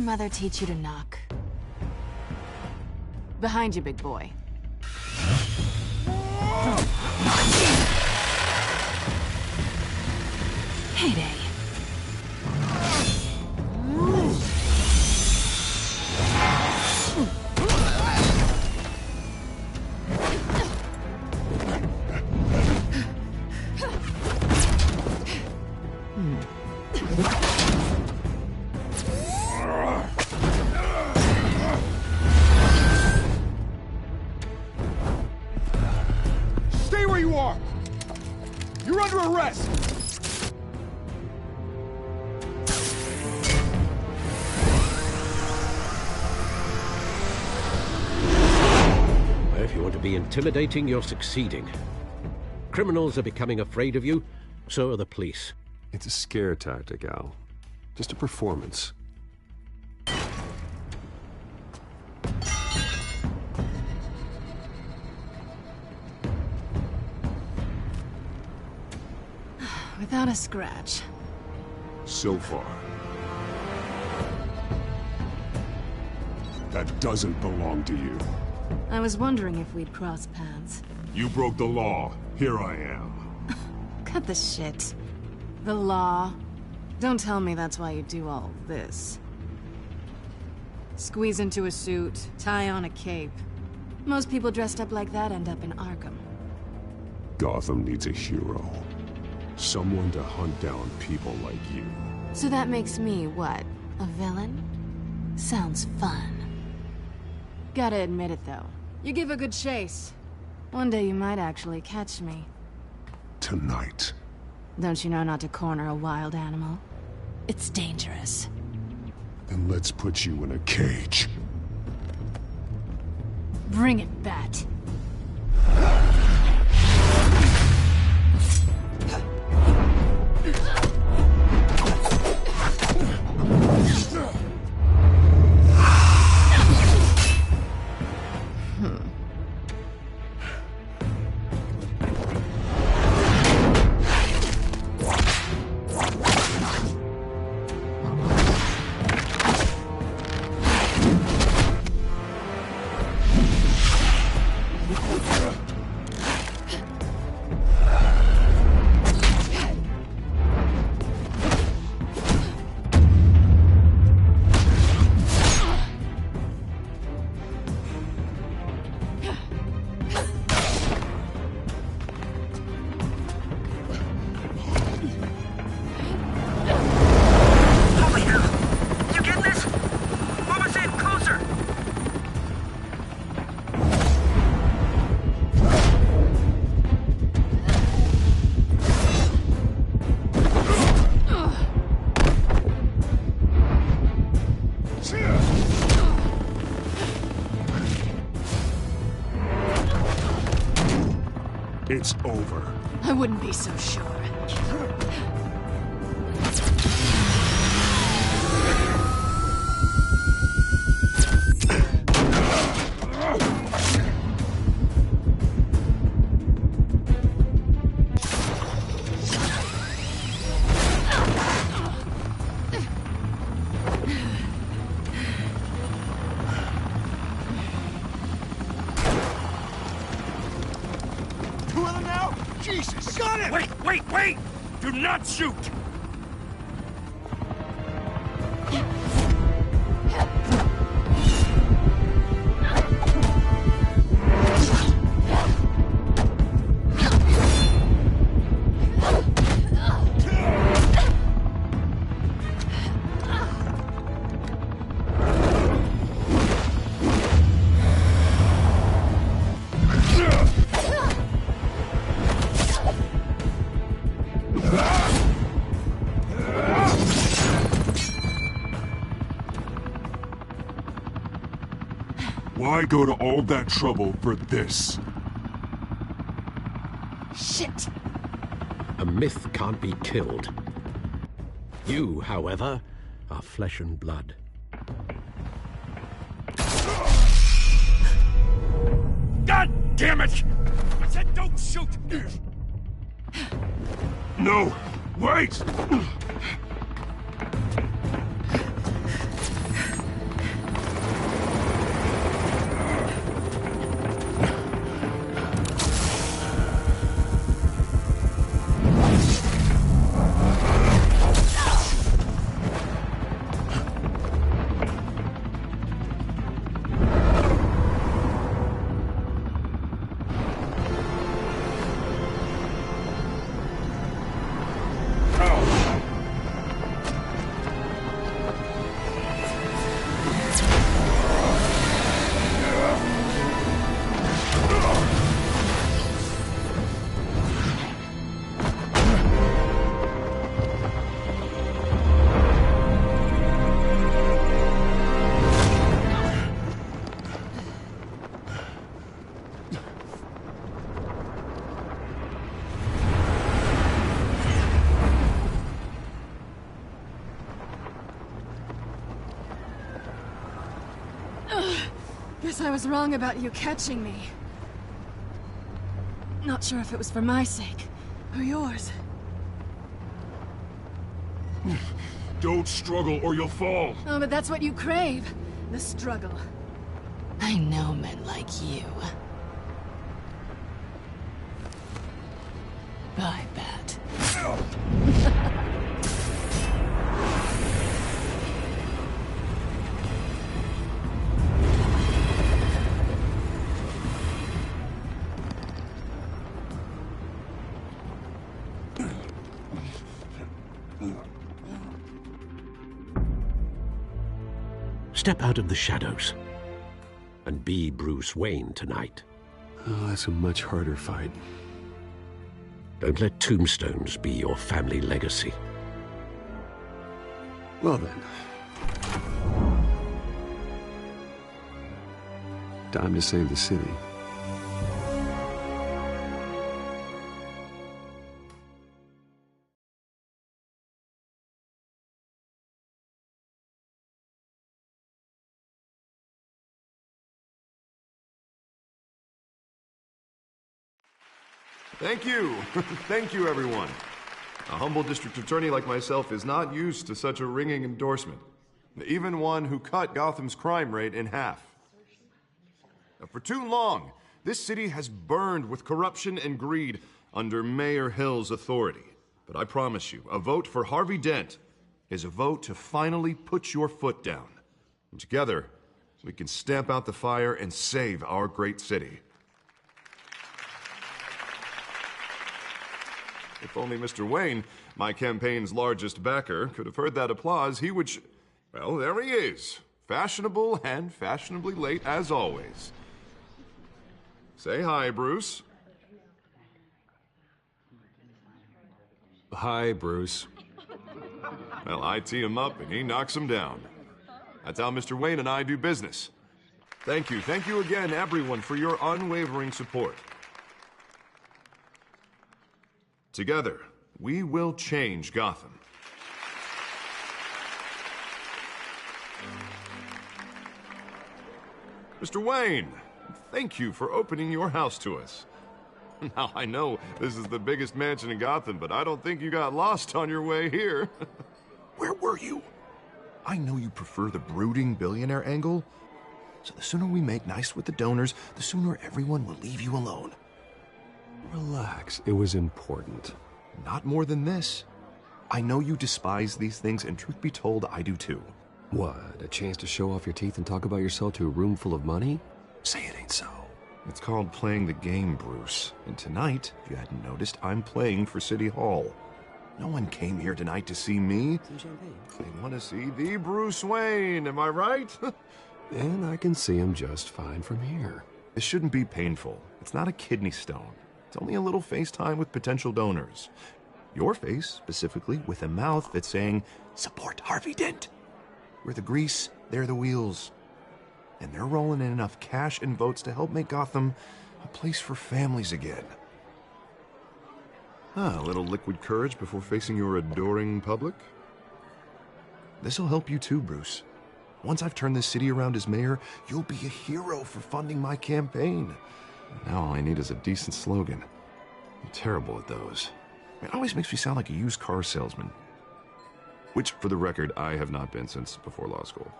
mother teach you to knock? Behind you, big boy. Heyday. Stay where you are! You're under arrest! If you want to be intimidating, you're succeeding. Criminals are becoming afraid of you, so are the police. It's a scare tactic, Al. Just a performance. Without a scratch. So far. That doesn't belong to you. I was wondering if we'd cross paths. You broke the law. Here I am. Cut the shit. The law. Don't tell me that's why you do all this. Squeeze into a suit, tie on a cape. Most people dressed up like that end up in Arkham. Gotham needs a hero. Someone to hunt down people like you. So that makes me, what, a villain? Sounds fun. Gotta admit it, though. You give a good chase. One day you might actually catch me. Tonight. Don't you know not to corner a wild animal? It's dangerous. Then let's put you in a cage. Bring it, Bat. It's over. I wouldn't be so sure. Two of them now? Jesus! Got him! Wait! Do not shoot! Why go to all that trouble for this? Shit! A myth can't be killed. You, however, are flesh and blood. God damn it! I said don't shoot! No! Wait! Guess I was wrong about you catching me. Not sure if it was for my sake, or yours. Don't struggle or you'll fall. Oh, but that's what you crave. The struggle. I know men like you. I bet. Step out of the shadows and be Bruce Wayne tonight. Oh, that's a much harder fight. Don't let tombstones be your family legacy. Well then. Time to save the city. Thank you. Thank you, everyone. A humble district attorney like myself is not used to such a ringing endorsement. Even one who cut Gotham's crime rate in half. Now, for too long, this city has burned with corruption and greed under Mayor Hill's authority. But I promise you, a vote for Harvey Dent is a vote to finally put your foot down. And together, we can stamp out the fire and save our great city. If only Mr. Wayne, my campaign's largest backer, could have heard that applause, he would well, there he is. Fashionable and fashionably late as always. Say hi, Bruce. Hi, Bruce. Well, I tee him up and he knocks him down. That's how Mr. Wayne and I do business. Thank you again, everyone, for your unwavering support. Together, we will change Gotham. Mr. Wayne, thank you for opening your house to us. Now, I know this is the biggest mansion in Gotham, but I don't think you got lost on your way here. Where were you? I know you prefer the brooding billionaire angle, so the sooner we make nice with the donors, the sooner everyone will leave you alone. Relax, it was important. Not more than this. I know you despise these things, and truth be told, I do too. What, a chance to show off your teeth and talk about yourself to a room full of money? Say it ain't so. It's called playing the game, Bruce. And tonight, if you hadn't noticed, I'm playing for City Hall. No one came here tonight to see me. Some champagne. They want to see the Bruce Wayne, am I right? And I can see him just fine from here. This shouldn't be painful. It's not a kidney stone. It's only a little FaceTime with potential donors. Your face, specifically, with a mouth that's saying, support Harvey Dent. We're the grease, they're the wheels. And they're rolling in enough cash and votes to help make Gotham a place for families again. A little liquid courage before facing your adoring public. This'll help you too, Bruce. Once I've turned this city around as mayor, you'll be a hero for funding my campaign. Now all I need is a decent slogan. I'm terrible at those. It always makes me sound like a used car salesman. Which, for the record, I have not been since before law school.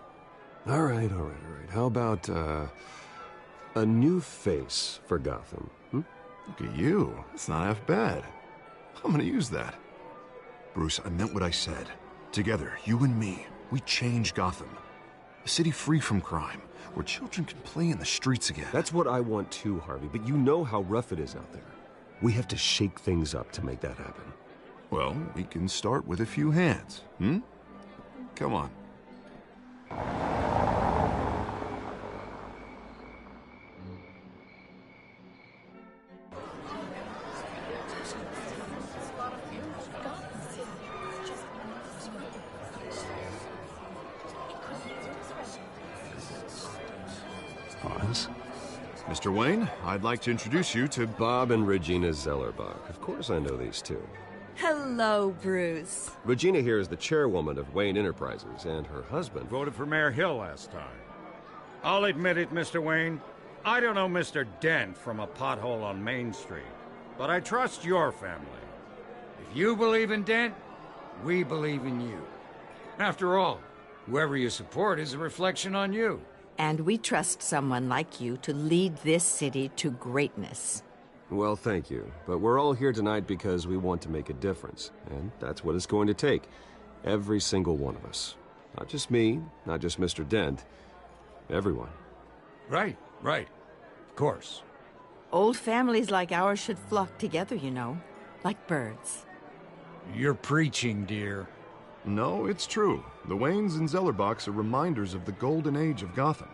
All right. How about, a new face for Gotham, Look at you. It's not half bad. I'm gonna use that. Bruce, I meant what I said. Together, you and me, we change Gotham. A city free from crime, where children can play in the streets again. That's what I want too, Harvey, but you know how rough it is out there. We have to shake things up to make that happen. Well, we can start with a few hands, Come on. Pause. Mr. Wayne, I'd like to introduce you to Bob and Regina Zellerbach. Of course I know these two. Hello, Bruce. Regina here is the chairwoman of Wayne Enterprises, and her husband... Voted for Mayor Hill last time. I'll admit it, Mr. Wayne. I don't know Mr. Dent from a pothole on Main Street, but I trust your family. If you believe in Dent, we believe in you. After all, whoever you support is a reflection on you. And we trust someone like you to lead this city to greatness. Well, thank you. But we're all here tonight because we want to make a difference. And that's what it's going to take. Every single one of us. Not just me, not just Mr. Dent. Everyone. Right. Of course. Old families like ours should flock together, you know. Like birds. You're preaching, dear. No, it's true. The Waynes and Zellerbachs are reminders of the golden age of Gotham.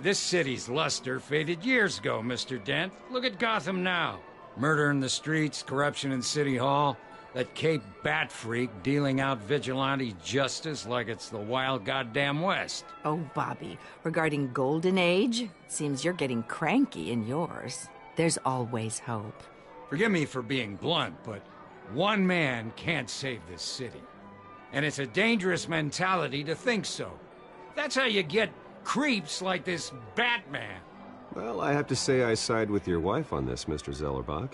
This city's luster faded years ago, Mr. Dent. Look at Gotham now. Murder in the streets, corruption in City Hall, that Cape Bat freak dealing out vigilante justice like it's the wild goddamn West. Oh, Bobby, regarding Golden Age, seems you're getting cranky in yours. There's always hope. Forgive me for being blunt, but one man can't save this city. And it's a dangerous mentality to think so. That's how you get creeps like this Batman. Well, I have to say I side with your wife on this, Mr. Zellerbach.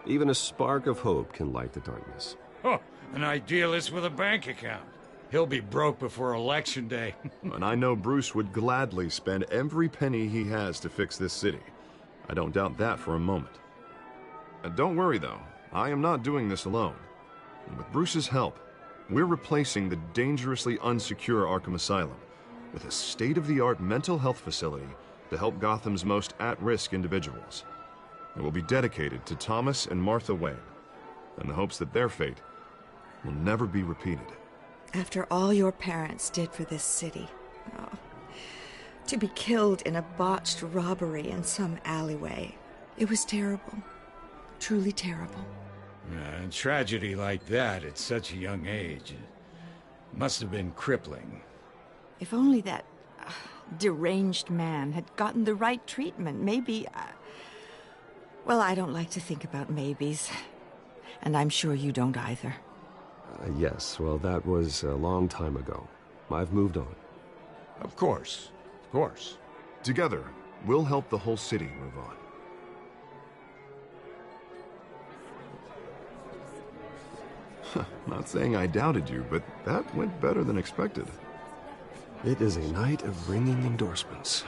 Even a spark of hope can light the darkness. Oh, an idealist with a bank account. He'll be broke before Election Day. And I know Bruce would gladly spend every penny he has to fix this city. I don't doubt that for a moment. Don't worry, though. I am not doing this alone. And with Bruce's help, we're replacing the dangerously unsecure Arkham Asylum with a state-of-the-art mental health facility to help Gotham's most at-risk individuals. It will be dedicated to Thomas and Martha Wayne, in the hopes that their fate will never be repeated. After all your parents did for this city, to be killed in a botched robbery in some alleyway, it was terrible. Truly terrible. A tragedy like that at such a young age must have been crippling. If only that deranged man had gotten the right treatment, maybe... Well, I don't like to think about maybes. And I'm sure you don't either. Yes, well, that was a long time ago. I've moved on. Of course. Together, we'll help the whole city move on. Not saying I doubted you, but that went better than expected. It is a night of ringing endorsements.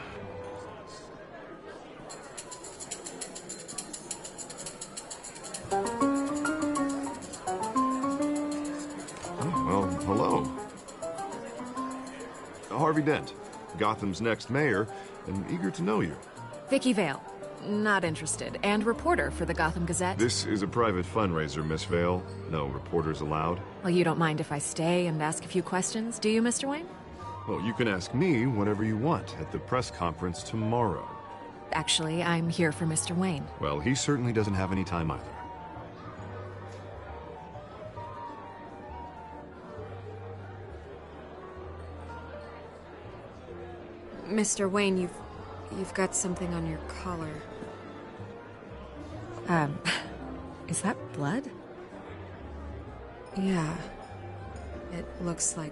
Well, hello. Harvey Dent, Gotham's next mayor, and eager to know you. Vicky Vale. Not interested. And reporter for the Gotham Gazette. This is a private fundraiser, Miss Vale. No reporters allowed. Well, you don't mind if I stay and ask a few questions, do you, Mr. Wayne? Well, you can ask me whatever you want at the press conference tomorrow. Actually, I'm here for Mr. Wayne. Well, he certainly doesn't have any time either. Mr. Wayne, you've got something on your collar. Is that blood? Yeah. It looks like...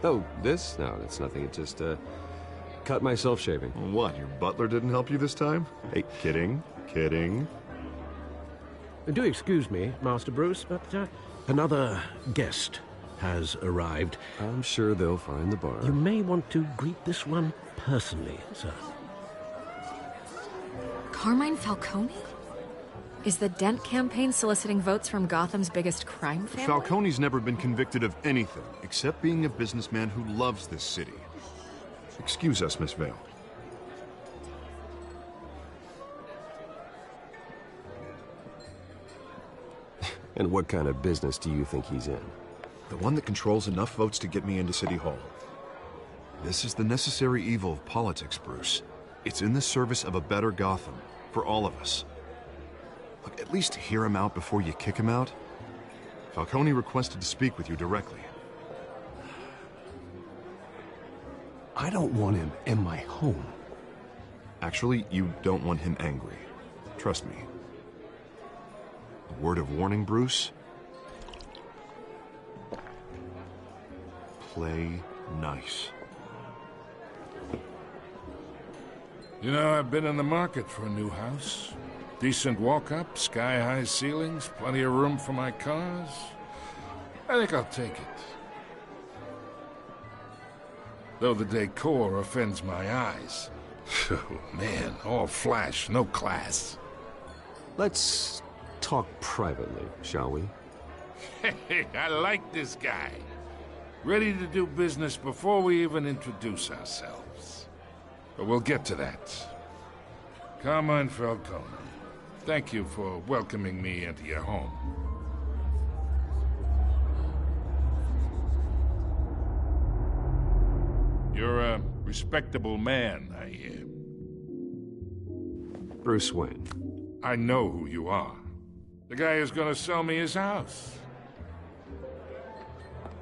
Oh, this? No, that's nothing. It just, cut myself shaving. What, your butler didn't help you this time? Hey, kidding. Do excuse me, Master Bruce, but another guest has arrived. I'm sure they'll find the bar. You may want to greet this one personally, sir. Carmine Falcone? Is the Dent campaign soliciting votes from Gotham's biggest crime family? Falcone's never been convicted of anything except being a businessman who loves this city. Excuse us, Miss Vale. And what kind of business do you think he's in? The one that controls enough votes to get me into City Hall. This is the necessary evil of politics, Bruce. It's in the service of a better Gotham, for all of us. Look, at least hear him out before you kick him out. Falcone requested to speak with you directly. I don't want him in my home. Actually, you don't want him angry. Trust me. A word of warning, Bruce. Play nice. You know, I've been in the market for a new house. Decent walk-up, sky-high ceilings, plenty of room for my cars. I think I'll take it. Though the decor offends my eyes. Oh, man, all flash, no class. Let's talk privately, shall we? Hey, I like this guy. Ready to do business before we even introduce ourselves. But we'll get to that. Carmine Falcone, thank you for welcoming me into your home. You're a respectable man, I hear. Bruce Wayne. I know who you are. The guy who's gonna sell me his house.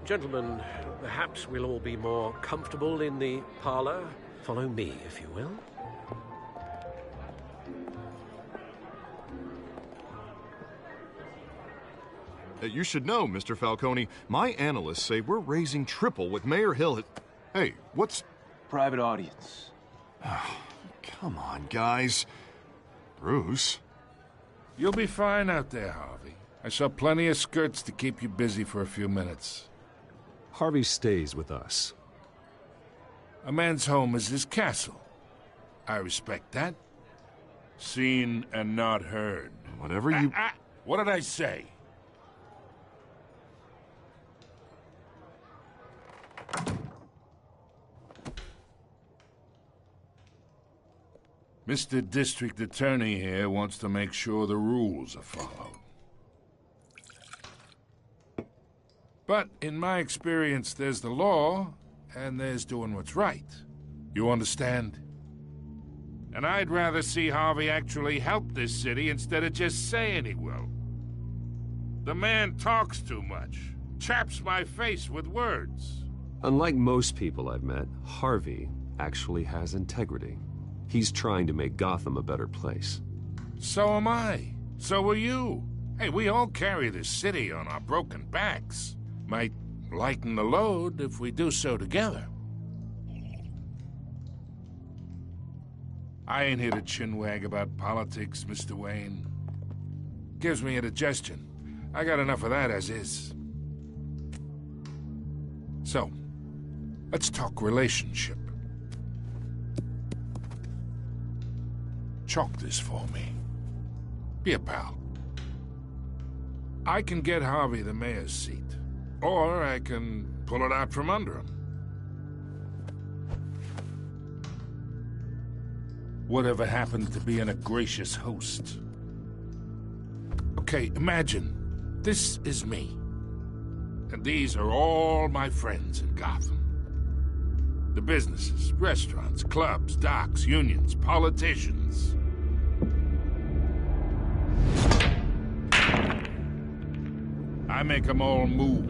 Gentlemen, perhaps we'll all be more comfortable in the parlor. Follow me, if you will. You should know, Mr. Falcone, my analysts say we're raising triple with Mayor Hill. Hey, what's... Private audience. Come on, guys. Bruce? You'll be fine out there, Harvey. I saw plenty of skirts to keep you busy for a few minutes. Harvey stays with us. A man's home is his castle. I respect that. Seen and not heard. Whatever you... What did I say? Mr. District Attorney here wants to make sure the rules are followed. But in my experience, there's the law, and there's doing what's right. You understand? And I'd rather see Harvey actually help this city instead of just saying he will. The man talks too much, chaps my face with words. Unlike most people I've met, Harvey actually has integrity. He's trying to make Gotham a better place. So am I. So are you. Hey, we all carry this city on our broken backs. Might lighten the load if we do so together. I ain't here to chinwag about politics, Mr. Wayne. Gives me indigestion. I got enough of that as is. So, let's talk relationship. Chalk this for me. Be a pal. I can get Harvey the mayor's seat, or I can pull it out from under him. Whatever happened to being a gracious host? Okay, imagine this is me, and these are all my friends in Gotham. The businesses, restaurants, clubs, docks, unions, politicians. I make them all move.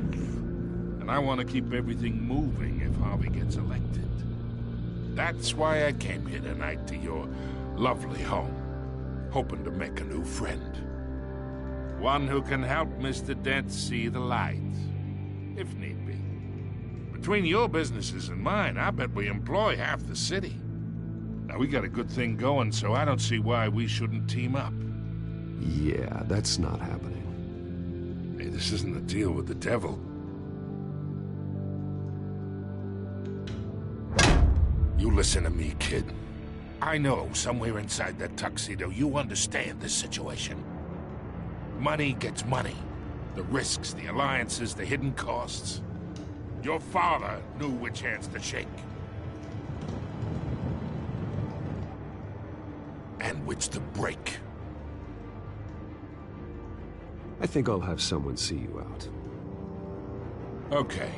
And I want to keep everything moving if Harvey gets elected. That's why I came here tonight to your lovely home, hoping to make a new friend. One who can help Mr. Dent see the light, if need be. Between your businesses and mine, I bet we employ half the city. Now, we got a good thing going, so I don't see why we shouldn't team up. Yeah, that's not happening. Hey, this isn't a deal with the devil. You listen to me, kid. I know somewhere inside that tuxedo you understand this situation. Money gets money. The risks, the alliances, the hidden costs. Your father knew which hands to shake. And which to break. I think I'll have someone see you out. Okay.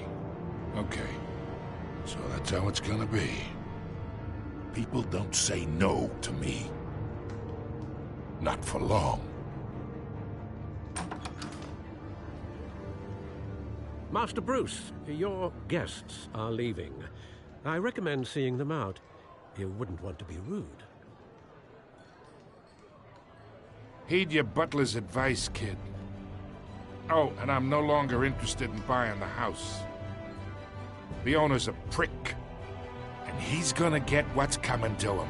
So that's how it's gonna be. People don't say no to me. Not for long. Master Bruce, your guests are leaving. I recommend seeing them out. You wouldn't want to be rude. Heed your butler's advice, kid. Oh, and I'm no longer interested in buying the house. The owner's a prick, and he's gonna get what's coming to him.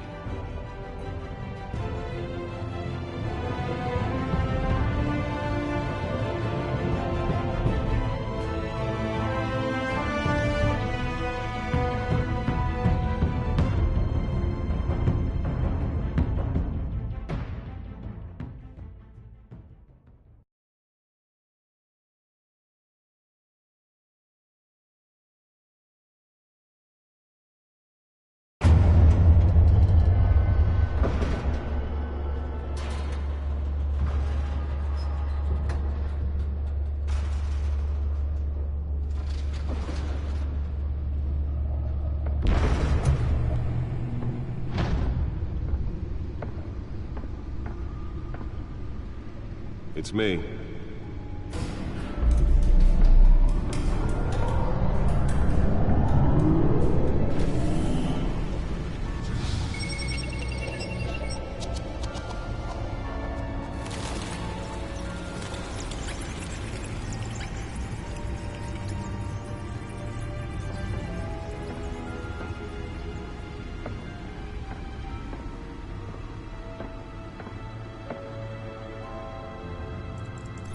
It's me.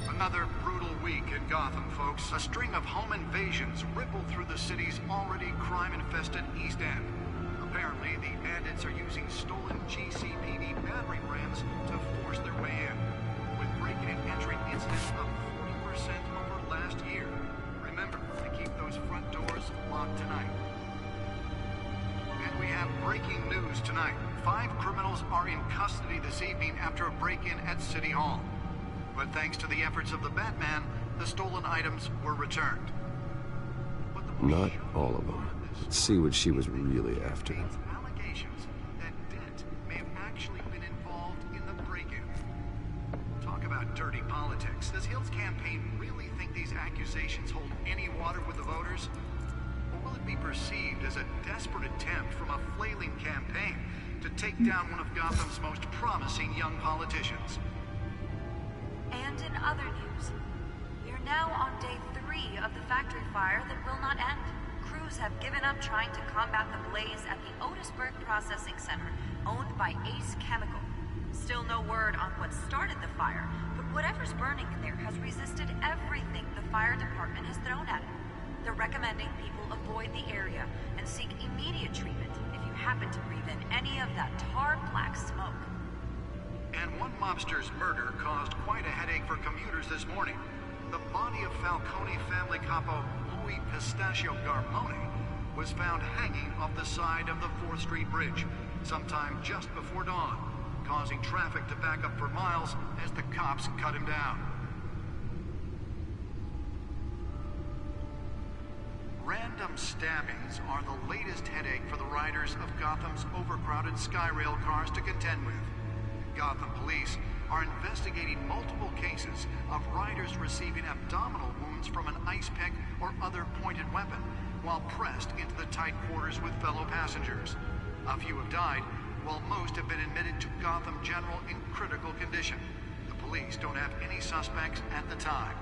Another brutal week in Gotham, folks. A string of home invasions rippled through the city's already crime-infested East End. Apparently, the bandits are using stolen GCPD battering rams to force their way in, with breaking and entering incidents up 40% over last year. Remember to keep those front doors locked tonight. And we have breaking news tonight. 5 criminals are in custody this evening after a break-in at City Hall. But thanks to the efforts of the Batman, the stolen items were returned. Not all of them. Let's see what she was really after. Allegations that Dent may have actually been involved in the break-in. Talk about dirty politics. Does Hill's campaign really think these accusations hold any water with the voters? Or will it be perceived as a desperate attempt from a flailing campaign to take down one of Gotham's most promising young politicians? And in other news, we are now on day 3 of the factory fire that will not end. Crews have given up trying to combat the blaze at the Otisburg Processing Center, owned by Ace Chemical. Still no word on what started the fire, but whatever's burning in there has resisted everything the fire department has thrown at it. They're recommending people avoid the area and seek immediate treatment if you happen to breathe in any of that tar black smoke. And one mobster's murder caused quite a headache for commuters this morning. The body of Falcone family capo Louis Pistachio Garmone was found hanging off the side of the 4th Street Bridge sometime just before dawn, causing traffic to back up for miles as the cops cut him down. Random stabbings are the latest headache for the riders of Gotham's overcrowded Skyrail cars to contend with. Gotham police are investigating multiple cases of riders receiving abdominal wounds from an ice pick or other pointed weapon while pressed into the tight quarters with fellow passengers. A few have died, while most have been admitted to Gotham General in critical condition. The police don't have any suspects at the time.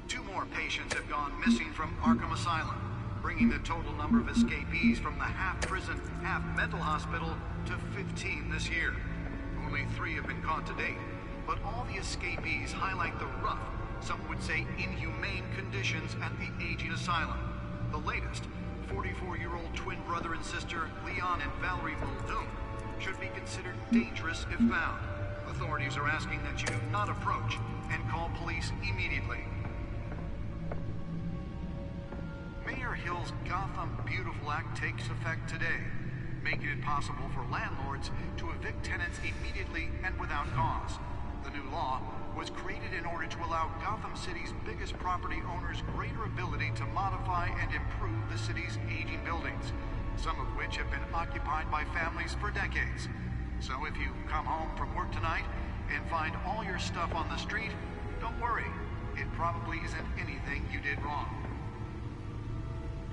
2 more patients have gone missing from Arkham Asylum, bringing the total number of escapees from the half-prison, half-mental hospital to 15 this year. Only 3 have been caught to date, but all the escapees highlight the rough, some would say inhumane conditions at the aging asylum. The latest, 44-year-old twin brother and sister Leon and Valerie Muldoon, should be considered dangerous if found. Authorities are asking that you do not approach and call police immediately. Mayor Hill's Gotham Beautiful Act takes effect today, making it possible for landlords to evict tenants immediately and without cause. The new law was created in order to allow Gotham City's biggest property owners greater ability to modify and improve the city's aging buildings, some of which have been occupied by families for decades. So if you come home from work tonight and find all your stuff on the street, don't worry. It probably isn't anything you did wrong.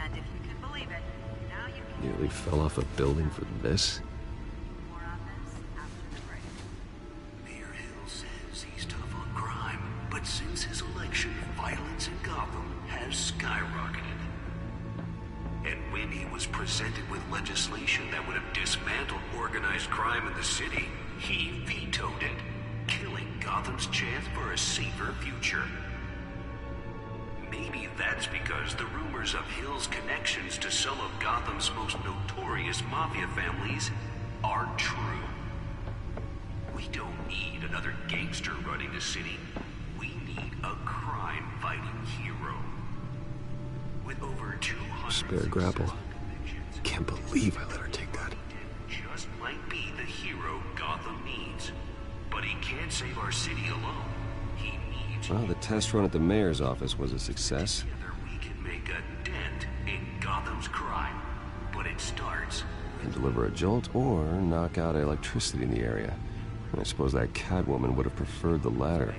And if you can believe it, now you can... Nearly fell off a building for this? More on this after the break. Mayor Hill says he's tough on crime, but since his election, violence in Gotham has skyrocketed. And when he was presented with legislation that would have dismantled organized crime in the city, he vetoed it, killing Gotham's chance for a safer future. Maybe that's because the rumors of Hill's connections to some of Gotham's most notorious mafia families aren't true. We don't need another gangster running the city. We need a crime-fighting hero. With over 200 Spare grapple. Can't believe I let her take that. Just might be the hero Gotham needs. But he can't save our city alone. He needs... Well, the test run at the mayor's office was a success. Together we can make a dent in Gotham's crime. But it starts... And deliver a jolt or knock out electricity in the area. I suppose that Catwoman would have preferred the latter.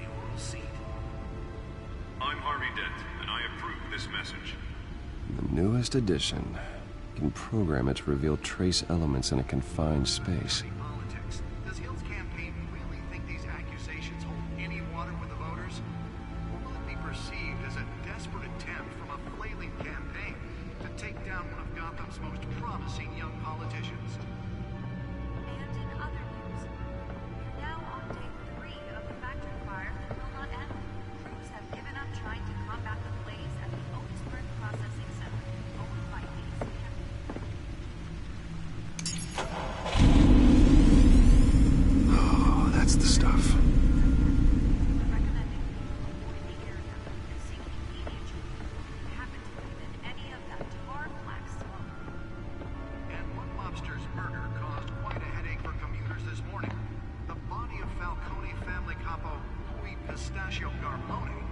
I'm Harvey Dent, and I approve this message. The newest edition. You can program it to reveal trace elements in a confined space. Politics. Does Hill's campaign really think these accusations hold any water with the voters? Or will it be perceived as a desperate attempt from a flailing campaign to take down one of Gotham's most promising young politicians? And in other news, we're now on day 3 of the factory fire that will not end. Crews have given up trying to combat the blaze at the Otisburg Processing Center, owned by ACM. Oh, that's the stuff. And one mobster's murder caused quite a headache for commuters this morning. The body of Falcone family capo Louis Pistachio Garmone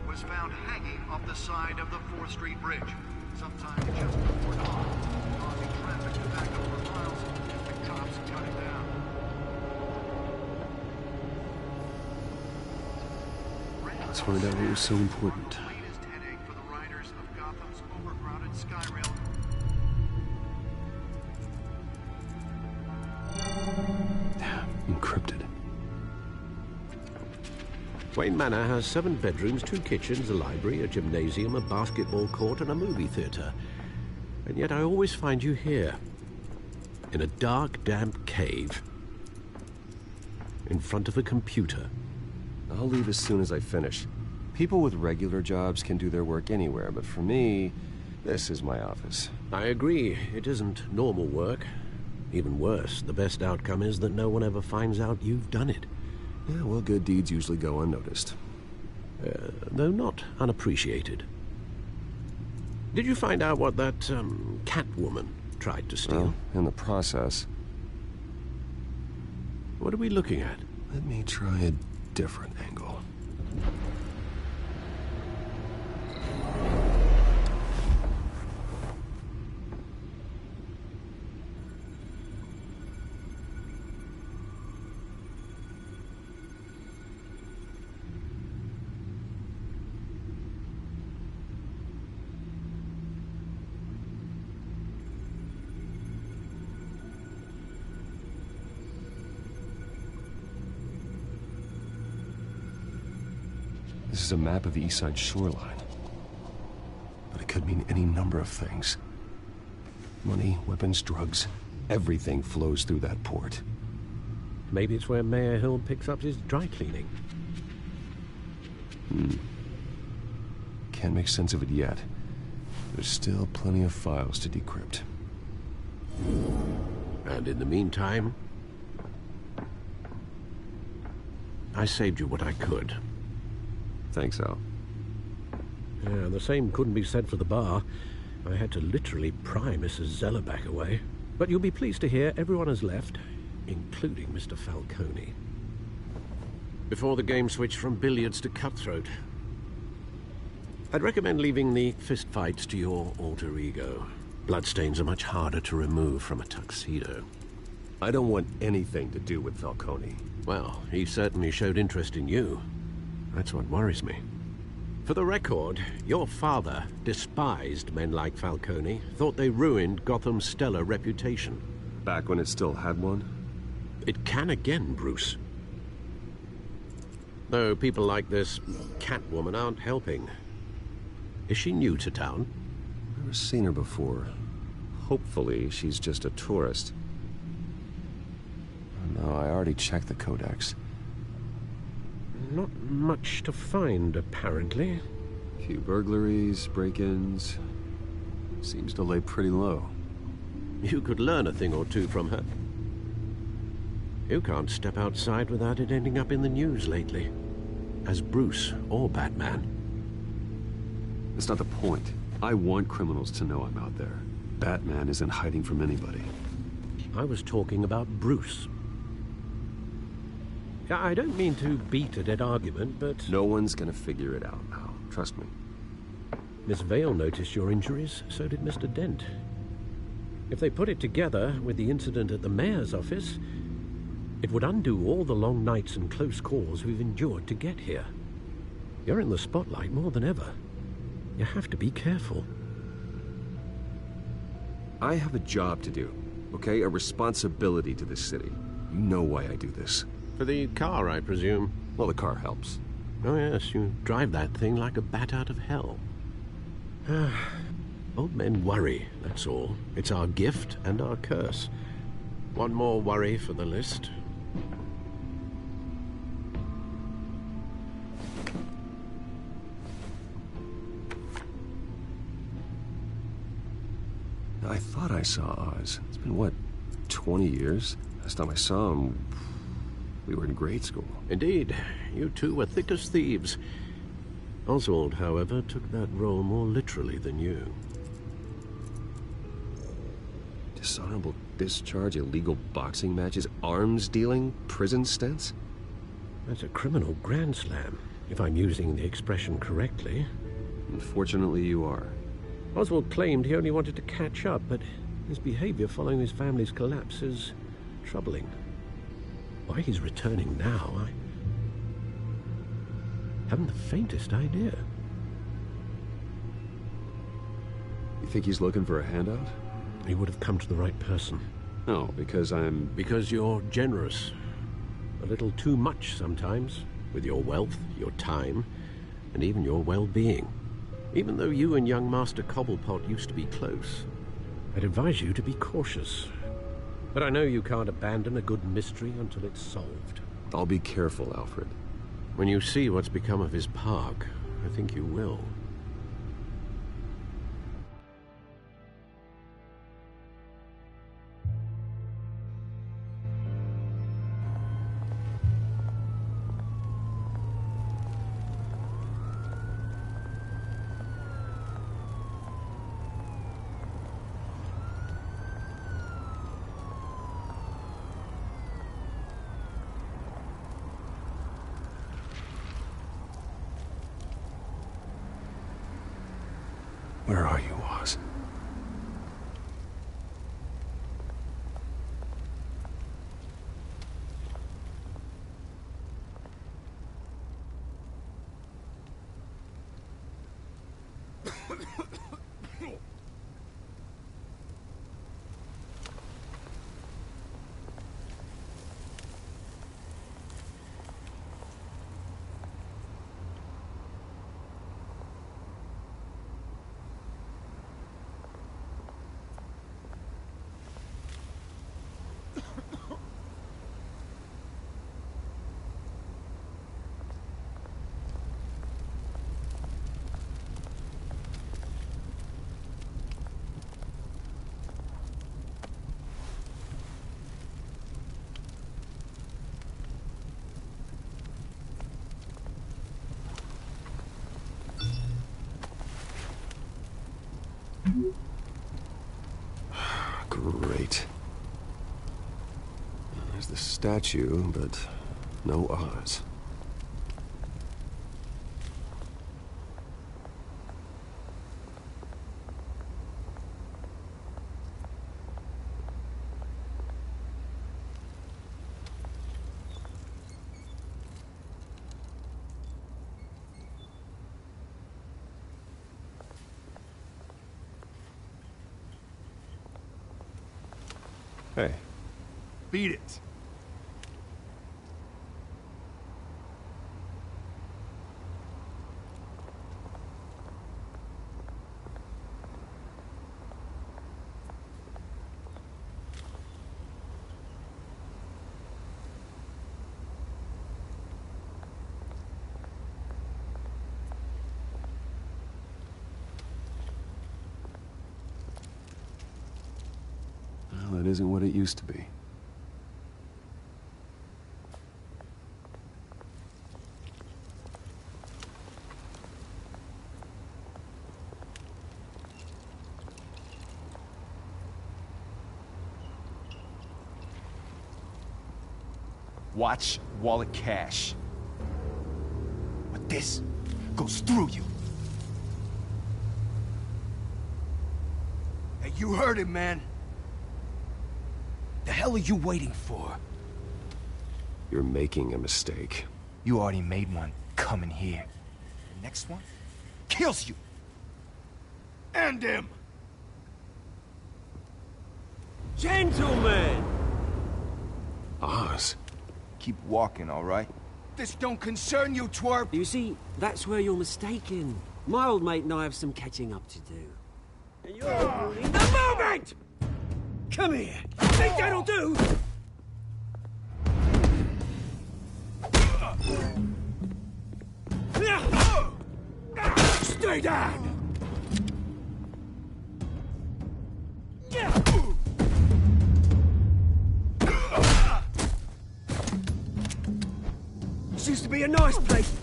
was found hanging off the side of the 4th Street Bridge, sometime just before dawn, causing traffic to back up for miles as the cops cut it down. Let's find out what was so important. Latest headache for the riders of Gotham's overcrowded Skyrail. Encrypted. Wayne Manor has 7 bedrooms, 2 kitchens, a library, a gymnasium, a basketball court, and a movie theater. And yet I always find you here, in a dark, damp cave, in front of a computer. I'll leave as soon as I finish. People with regular jobs can do their work anywhere, but for me, this is my office. I agree. It isn't normal work. Even worse, the best outcome is that no one ever finds out you've done it. Yeah, well, good deeds usually go unnoticed. Though not unappreciated. Did you find out what that, Catwoman tried to steal? Well, in the process. What are we looking at? Let me try a different angle. This is a map of the East Side shoreline. But it could mean any number of things. Money, weapons, drugs, everything flows through that port. Maybe it's where Mayor Hill picks up his dry cleaning. Can't make sense of it yet. There's still plenty of files to decrypt. And in the meantime, I saved you what I could. Thanks, Al. Yeah, the same couldn't be said for the bar. I had to literally pry Mrs. Zellerback away. But you'll be pleased to hear everyone has left, including Mr. Falcone. Before the game switched from billiards to cutthroat. I'd recommend leaving the fistfights to your alter ego. Bloodstains are much harder to remove from a tuxedo. I don't want anything to do with Falcone. Well, he certainly showed interest in you. That's what worries me. For the record, your father despised men like Falcone, thought they ruined Gotham's stellar reputation. Back when it still had one? It can again, Bruce. Though people like this Catwoman aren't helping. Is she new to town? Never seen her before. Hopefully, she's just a tourist. No, I already checked the codex. Not much to find, apparently. Few burglaries, break-ins. Seems to lay pretty low. You could learn a thing or two from her. You can't step outside without it ending up in the news lately. As Bruce or Batman. That's not the point. I want criminals to know I'm out there. Batman isn't hiding from anybody. I was talking about Bruce. I don't mean to beat a dead argument, but... No one's gonna figure it out now. Trust me. Miss Vale noticed your injuries, so did Mr. Dent. If they put it together with the incident at the mayor's office, It would undo all the long nights and close calls we've endured to get here. You're in the spotlight more than ever. You have to be careful. I have a job to do, okay? A responsibility to this city. You know why I do this. For the car, I presume? Well, the car helps. Oh yes, you drive that thing like a bat out of hell. Old men worry, that's all. It's our gift and our curse. One more worry for the list. I thought I saw Oz. It's been, what, 20 years? Last time I saw him, we were in grade school. Indeed. You two were thick as thieves. Oswald, however, took that role more literally than you. Dishonorable discharge, illegal boxing matches, arms dealing, prison stints? That's a criminal grand slam, if I'm using the expression correctly. Unfortunately, you are. Oswald claimed he only wanted to catch up, but his behavior following his family's collapse is troubling. Why he's returning now, I haven't the faintest idea. You think he's looking for a handout? He would have come to the right person. No, because I'm... Because you're generous. A little too much sometimes, with your wealth, your time, and even your well-being. Even though you and young Master Cobblepot used to be close, I'd advise you to be cautious. But I know you can't abandon a good mystery until it's solved. I'll be careful, Alfred. When you see what's become of his park, I think you will. Where are you, Oz? Great. There's the statue, but no Oz. Hey. Beat it. Well, it isn't what it used to be. Watch wallet cash. But this goes through you. Hey, you heard it, man. The hell are you waiting for? You're making a mistake. You already made one coming here. The next one kills you. End him! Gentlemen! Oz. Keep walking, all right? This don't concern you, twerp! You see, that's where you're mistaken. My old mate and I have some catching up to do. And you're ruining the moment! Come here! Think that'll do? Stay down! This used to be a nice place.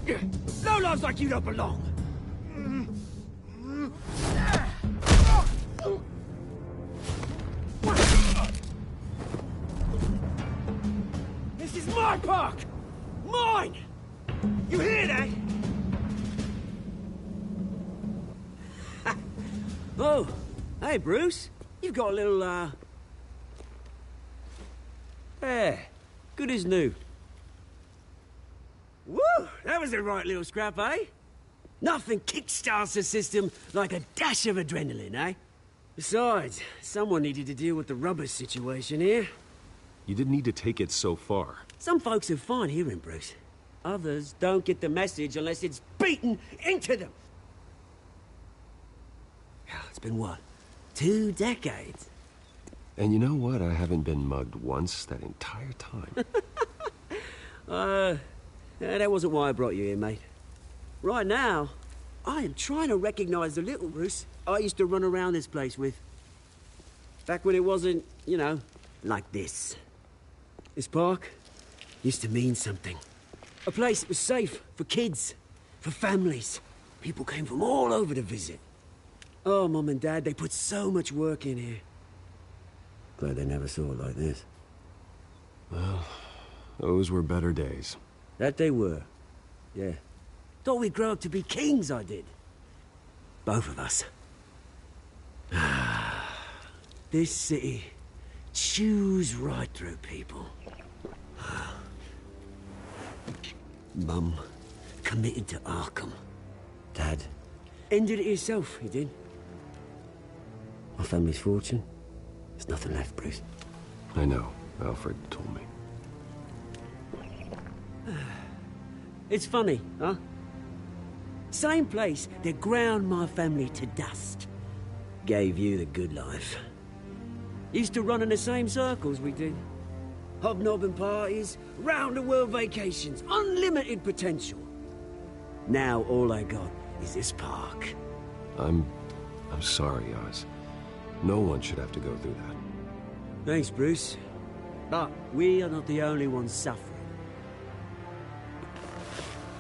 No lives like you don't belong. This is my park! Mine! You hear that? Oh, hey, Bruce. You've got a little, There. Good as new. Woo! That was a right little scrap, eh? Nothing kickstarts the system like a dash of adrenaline, eh? Besides, someone needed to deal with the rubber situation here. You didn't need to take it so far. Some folks have fine hearing, Bruce. Others don't get the message unless it's beaten into them. It's been, what, 2 decades? And you know what? I haven't been mugged once that entire time. That wasn't why I brought you here, mate. Right now, I am trying to recognize the little Bruce I used to run around this place with. Back when it wasn't, you know, like this. This park used to mean something. A place that was safe for kids, for families. People came from all over to visit. Oh, Mum and Dad, they put so much work in here. Glad they never saw it like this. Well, those were better days. That they were. Yeah. Thought we'd grow up to be kings, I did. Both of us. This city chews right through people. Mum committed to Arkham. Dad ended it himself, he did. My family's fortune. There's nothing left, Bruce. I know. Alfred told me. It's funny, huh? Same place that ground my family to dust. Gave you the good life. Used to run in the same circles we did. Hobnobbing parties, round-the-world vacations, unlimited potential. Now all I got is this park. I'm sorry, Oz. No one should have to go through that. Thanks, Bruce. But we are not the only ones suffering.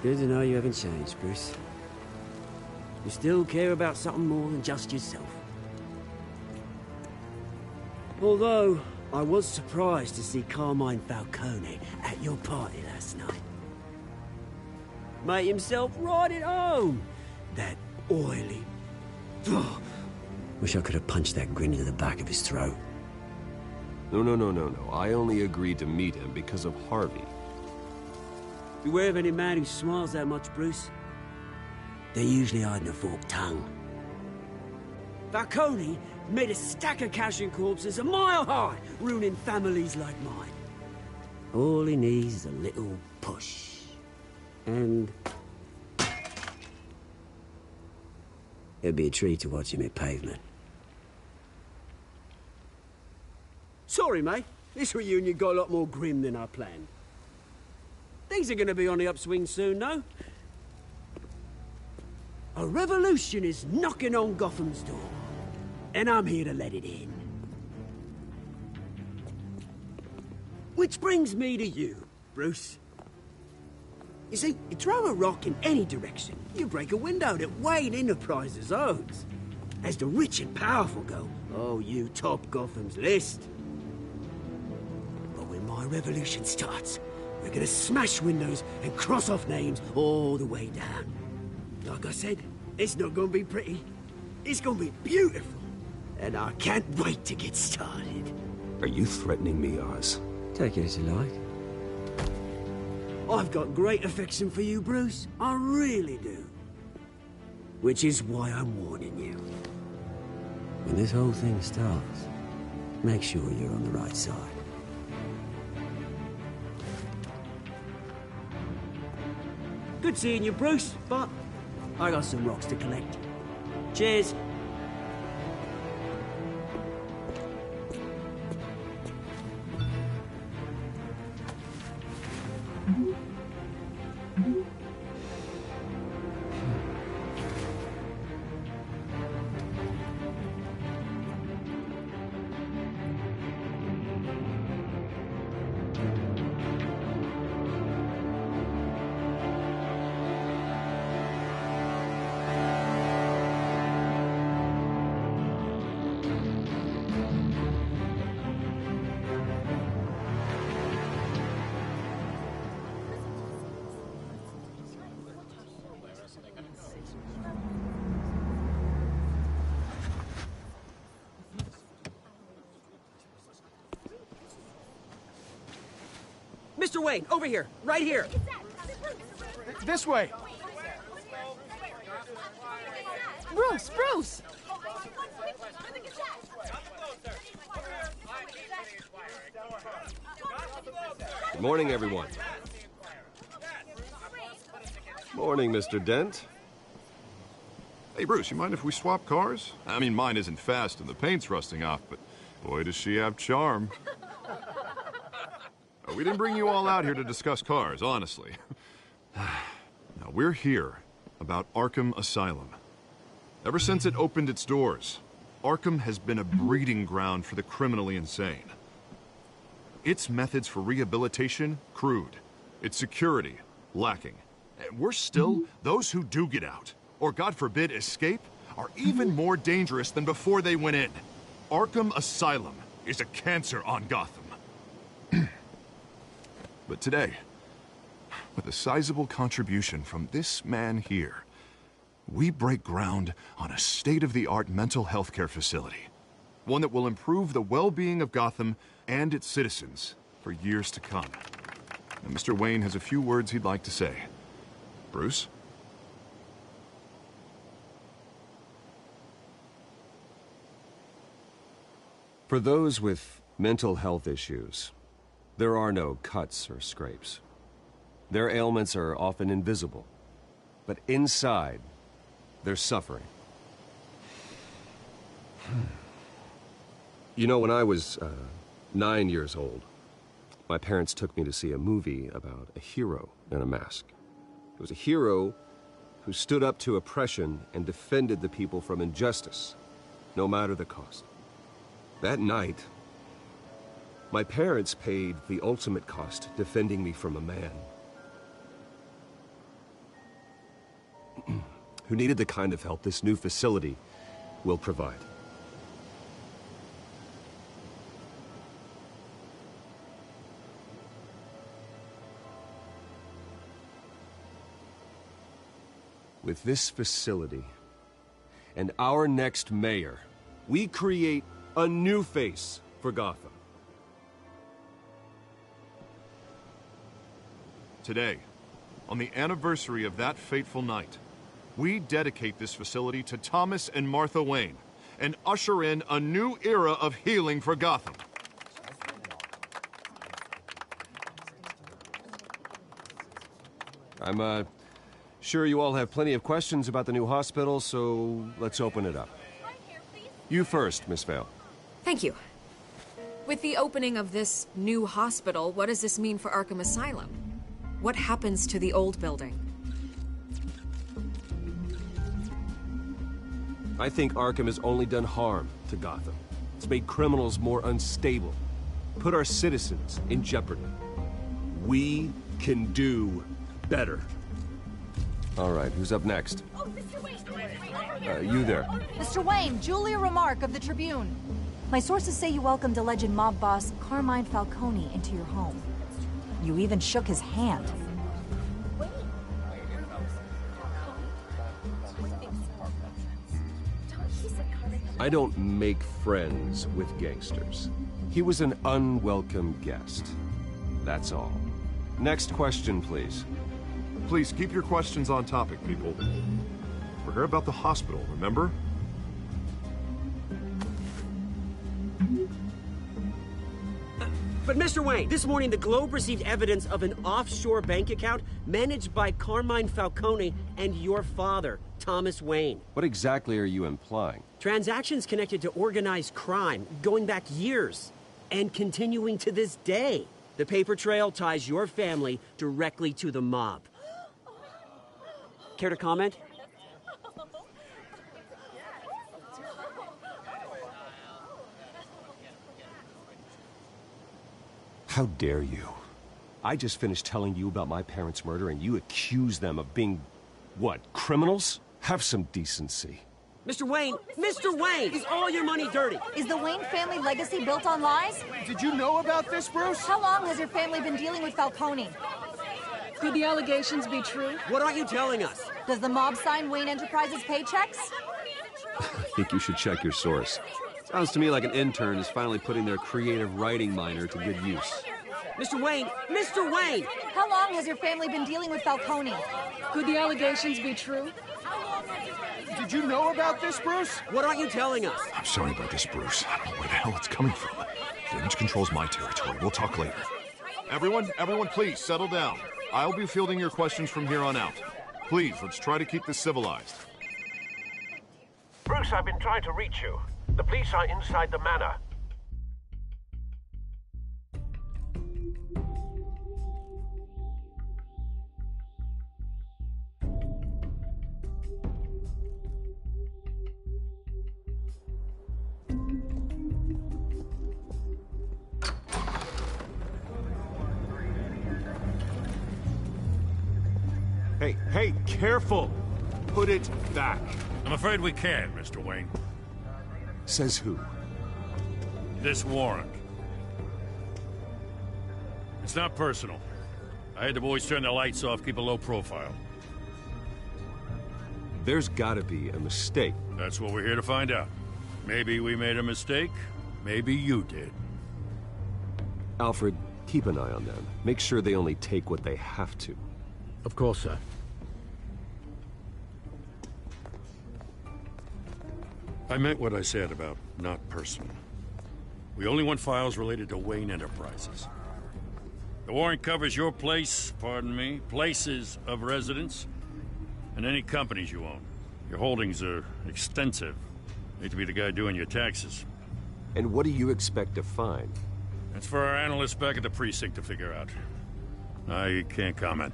Good to know you haven't changed, Bruce. You still care about something more than just yourself. Although, I was surprised to see Carmine Falcone at your party last night. Made himself right at home. That oily... Oh, wish I could have punched that grin into the back of his throat. No. I only agreed to meet him because of Harvey. Beware of any man who smiles that much, Bruce. They're usually hiding a forked tongue. Falcone made a stack of cash and corpses a mile high, ruining families like mine. All he needs is a little push. And... it'd be a treat to watch him hit pavement. Sorry, mate. This reunion got a lot more grim than I planned. Things are gonna be on the upswing soon, though. A revolution is knocking on Gotham's door. And I'm here to let it in. Which brings me to you, Bruce. You see, you throw a rock in any direction, you break a window that Wayne Enterprises owns. As the rich and powerful go, oh, you top Gotham's list. But when my revolution starts, we're gonna smash windows and cross off names all the way down. Like I said, it's not gonna be pretty. It's gonna be beautiful. And I can't wait to get started. Are you threatening me, Oz? Take it as you like. I've got great affection for you, Bruce. I really do. Which is why I'm warning you. When this whole thing starts, make sure you're on the right side. Good seeing you, Bruce, but I got some rocks to collect. Cheers. Mr. Wayne, over here. Right here. This way. Bruce! Bruce! Good morning, everyone. Morning, Mr. Dent. Hey, Bruce, you mind if we swap cars? I mean, mine isn't fast and the paint's rusting off, but boy, does she have charm. We didn't bring you all out here to discuss cars, honestly. Now, we're here about Arkham Asylum. Ever since it opened its doors, Arkham has been a breeding ground for the criminally insane. Its methods for rehabilitation, crude. Its security, lacking. And worse still, those who do get out, or God forbid escape, are even more dangerous than before they went in. Arkham Asylum is a cancer on Gotham. But today, with a sizable contribution from this man here, we break ground on a state-of-the-art mental health care facility. One that will improve the well-being of Gotham and its citizens for years to come. Now, Mr. Wayne has a few words he'd like to say. Bruce? For those with mental health issues, there are no cuts or scrapes. Their ailments are often invisible, but inside, they're suffering. You know, when I was 9 years old, my parents took me to see a movie about a hero in a mask. It was a hero who stood up to oppression and defended the people from injustice, no matter the cost. That night, my parents paid the ultimate cost defending me from a man who needed the kind of help this new facility will provide. With this facility and our next mayor, we create a new face for Gotham. Today, on the anniversary of that fateful night, we dedicate this facility to Thomas and Martha Wayne and usher in a new era of healing for Gotham. I'm sure you all have plenty of questions about the new hospital, so let's open it up. You first, Miss Vale. Thank you. With the opening of this new hospital, what does this mean for Arkham Asylum? What happens to the old building? I think Arkham has only done harm to Gotham. It's made criminals more unstable, put our citizens in jeopardy. We can do better. All right, who's up next? Oh, Mr. Wayne! You there. Mr. Wayne, Julia Remarque of the Tribune. My sources say you welcomed alleged mob boss Carmine Falcone into your home. You even shook his hand. I don't make friends with gangsters. He was an unwelcome guest. That's all. Next question, please. Please keep your questions on topic, people. We're here about the hospital, remember? But Mr. Wayne, this morning the Globe received evidence of an offshore bank account managed by Carmine Falcone and your father, Thomas Wayne. What exactly are you implying? Transactions connected to organized crime going back years and continuing to this day. The paper trail ties your family directly to the mob. Care to comment? How dare you? I just finished telling you about my parents' murder and you accuse them of being, what, criminals? Have some decency. Mr. Wayne, is all your money dirty? Is the Wayne family legacy built on lies? Did you know about this, Bruce? How long has your family been dealing with Falcone? Could the allegations be true? What aren't you telling us? Does the mob sign Wayne Enterprises paychecks? I think you should check your source. Sounds to me like an intern is finally putting their creative writing minor to good use. Mr. Wayne! How long has your family been dealing with Falcone? Could the allegations be true? Did you know about this, Bruce? What aren't you telling us? I'm sorry about this, Bruce. I don't know where the hell it's coming from. Damage control's my territory. We'll talk later. Everyone, please, settle down. I'll be fielding your questions from here on out. Please, let's try to keep this civilized. Bruce, I've been trying to reach you. The police are inside the manor. Hey, careful! Put it back. I'm afraid we can't, Mr. Wayne. Says who? This warrant. It's not personal. I had the boys turn the lights off, keep a low profile. There's gotta be a mistake. That's what we're here to find out. Maybe we made a mistake. Maybe you did. Alfred, keep an eye on them. Make sure they only take what they have to. Of course, sir. I meant what I said about not personal. We only want files related to Wayne Enterprises. The warrant covers your place, pardon me, places of residence, and any companies you own. Your holdings are extensive. Need to be the guy doing your taxes. And what do you expect to find? That's for our analysts back at the precinct to figure out. I can't comment.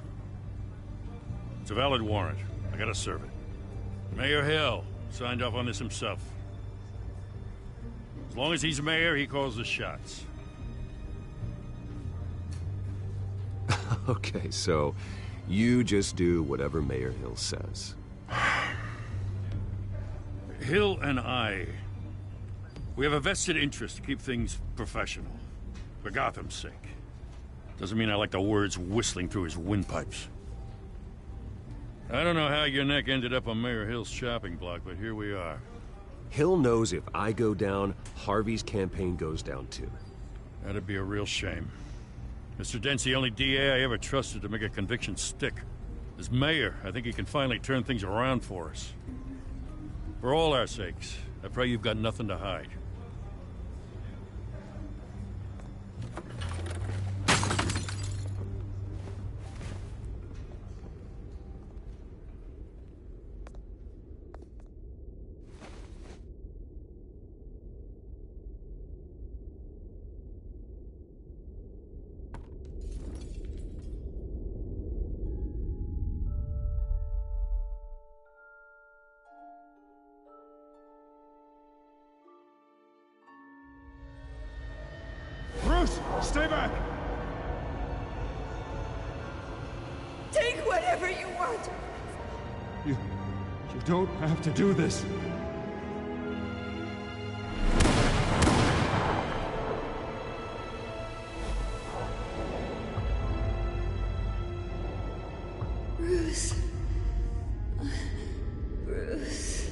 It's a valid warrant. I gotta serve it. Mayor Hill signed off on this himself. As long as he's mayor, he calls the shots. Okay, so you just do whatever Mayor Hill says. Hill and we have a vested interest to keep things professional. For Gotham's sake. Doesn't mean I like the words whistling through his windpipes. I don't know how your neck ended up on Mayor Hill's shopping block, but here we are. Hill knows if I go down, Harvey's campaign goes down too. That'd be a real shame. Mr. Dent's the only DA I ever trusted to make a conviction stick. As mayor, I think he can finally turn things around for us. For all our sakes, I pray you've got nothing to hide. Bruce, stay back! Take whatever you want. You don't have to do this. Bruce. Bruce.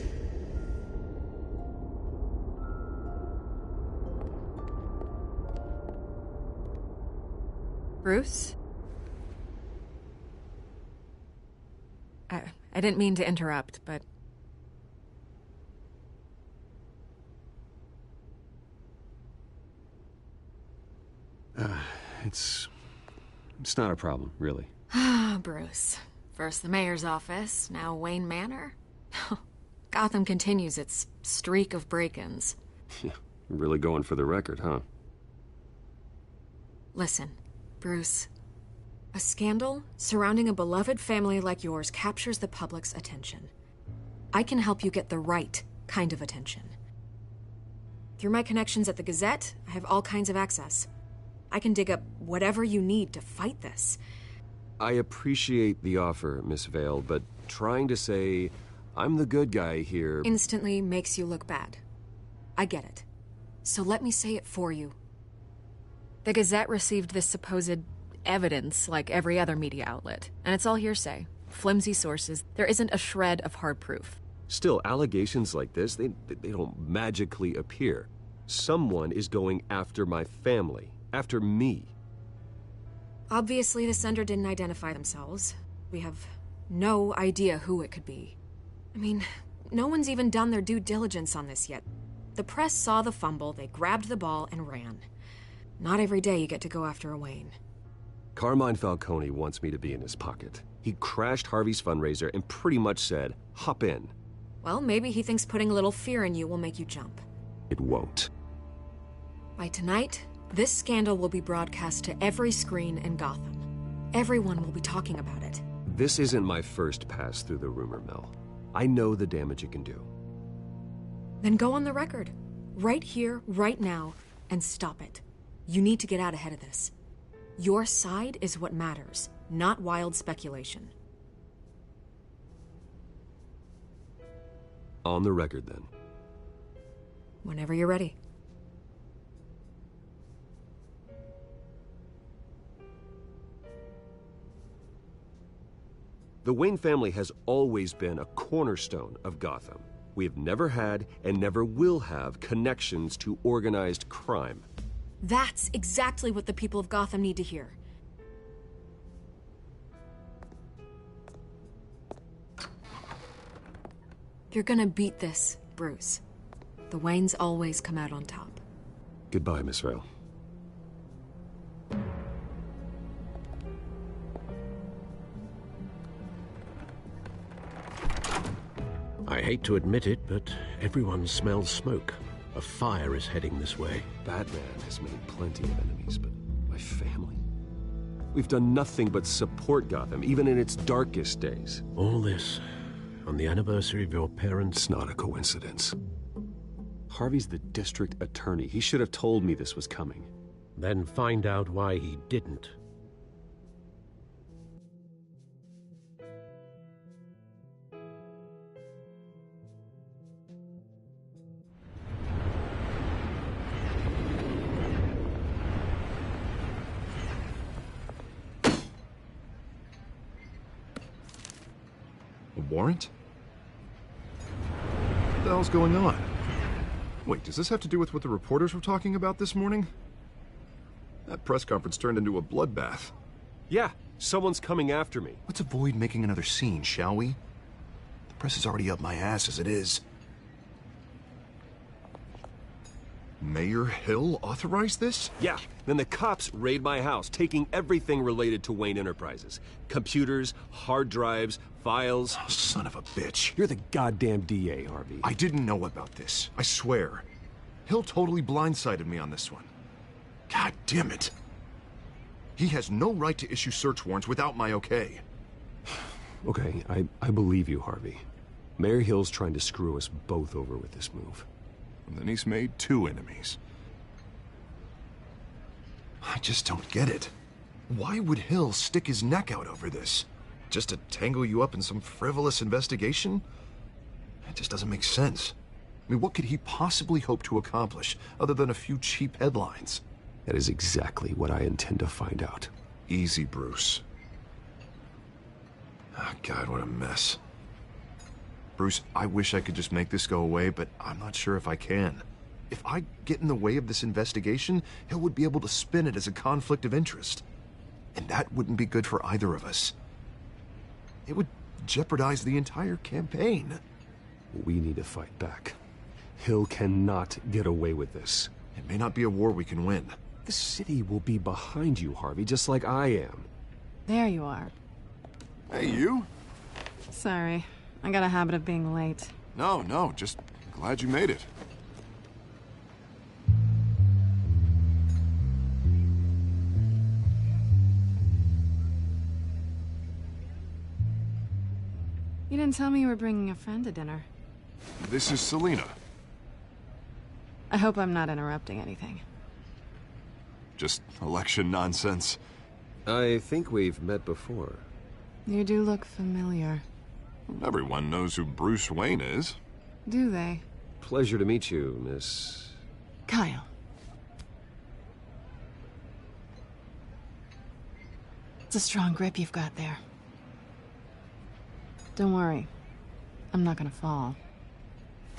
Bruce? I didn't mean to interrupt, but... It's not a problem, really. Ah, Bruce. First the mayor's office, now Wayne Manor. Gotham continues its streak of break-ins. Really going for the record, huh? Listen, Bruce. A scandal surrounding a beloved family like yours captures the public's attention. I can help you get the right kind of attention. Through my connections at the Gazette, I have all kinds of access. I can dig up whatever you need to fight this. I appreciate the offer, Miss Vale, but trying to say I'm the good guy here... instantly makes you look bad. I get it. So let me say it for you. The Gazette received this supposed evidence like every other media outlet, and it's all hearsay. Flimsy sources. There isn't a shred of hard proof. Still, allegations like this, they don't magically appear. Someone is going after my family. After me. Obviously, the sender didn't identify themselves. We have no idea who it could be. I mean, no one's even done their due diligence on this yet. The press saw the fumble, they grabbed the ball and ran. Not every day you get to go after a Wayne. Carmine Falcone wants me to be in his pocket. He crashed Harvey's fundraiser and pretty much said, hop in. Well, maybe he thinks putting a little fear in you will make you jump. It won't. By tonight, this scandal will be broadcast to every screen in Gotham. Everyone will be talking about it. This isn't my first pass through the rumor mill. I know the damage it can do. Then go on the record. Right here, right now, and stop it. You need to get out ahead of this. Your side is what matters, not wild speculation. On the record, then. Whenever you're ready. The Wayne family has always been a cornerstone of Gotham. We have never had and never will have connections to organized crime. That's exactly what the people of Gotham need to hear. You're gonna beat this, Bruce. The Waynes always come out on top. Goodbye, Miss Vale. I hate to admit it, but everyone smells smoke. A fire is heading this way. Batman has made plenty of enemies, but my family? We've done nothing but support Gotham, even in its darkest days. All this, on the anniversary of your parents'... It's not a coincidence. Harvey's the district attorney. He should have told me this was coming. Then find out why he didn't. Warrant? What the hell's going on? Wait, does this have to do with what the reporters were talking about this morning? That press conference turned into a bloodbath. Yeah, someone's coming after me. Let's avoid making another scene, shall we? The press is already up my ass as it is. Mayor Hill authorized this? Yeah, then the cops raid my house, taking everything related to Wayne Enterprises. Computers, hard drives, files. Oh, son of a bitch. You're the goddamn DA, Harvey. I didn't know about this. I swear. Hill totally blindsided me on this one. God damn it. He has no right to issue search warrants without my okay. Okay, I believe you, Harvey. Mayor Hill's trying to screw us both over with this move. And then he's made 2 enemies. I just don't get it. Why would Hill stick his neck out over this? Just to tangle you up in some frivolous investigation? It just doesn't make sense. I mean, what could he possibly hope to accomplish other than a few cheap headlines? That is exactly what I intend to find out. Easy, Bruce. Oh, God, what a mess. Bruce, I wish I could just make this go away, but I'm not sure if I can. If I get in the way of this investigation, Hill would be able to spin it as a conflict of interest. And that wouldn't be good for either of us. It would jeopardize the entire campaign. We need to fight back. Hill cannot get away with this. It may not be a war we can win. The city will be behind you, Harvey, just like I am. There you are. Hey, you? Sorry. I got a habit of being late. No, just glad you made it. You didn't tell me you were bringing a friend to dinner. This is Selina. I hope I'm not interrupting anything. Just election nonsense. I think we've met before. You do look familiar. Everyone knows who Bruce Wayne is. Do they? Pleasure to meet you, Miss... Kyle. It's a strong grip you've got there. Don't worry. I'm not gonna fall.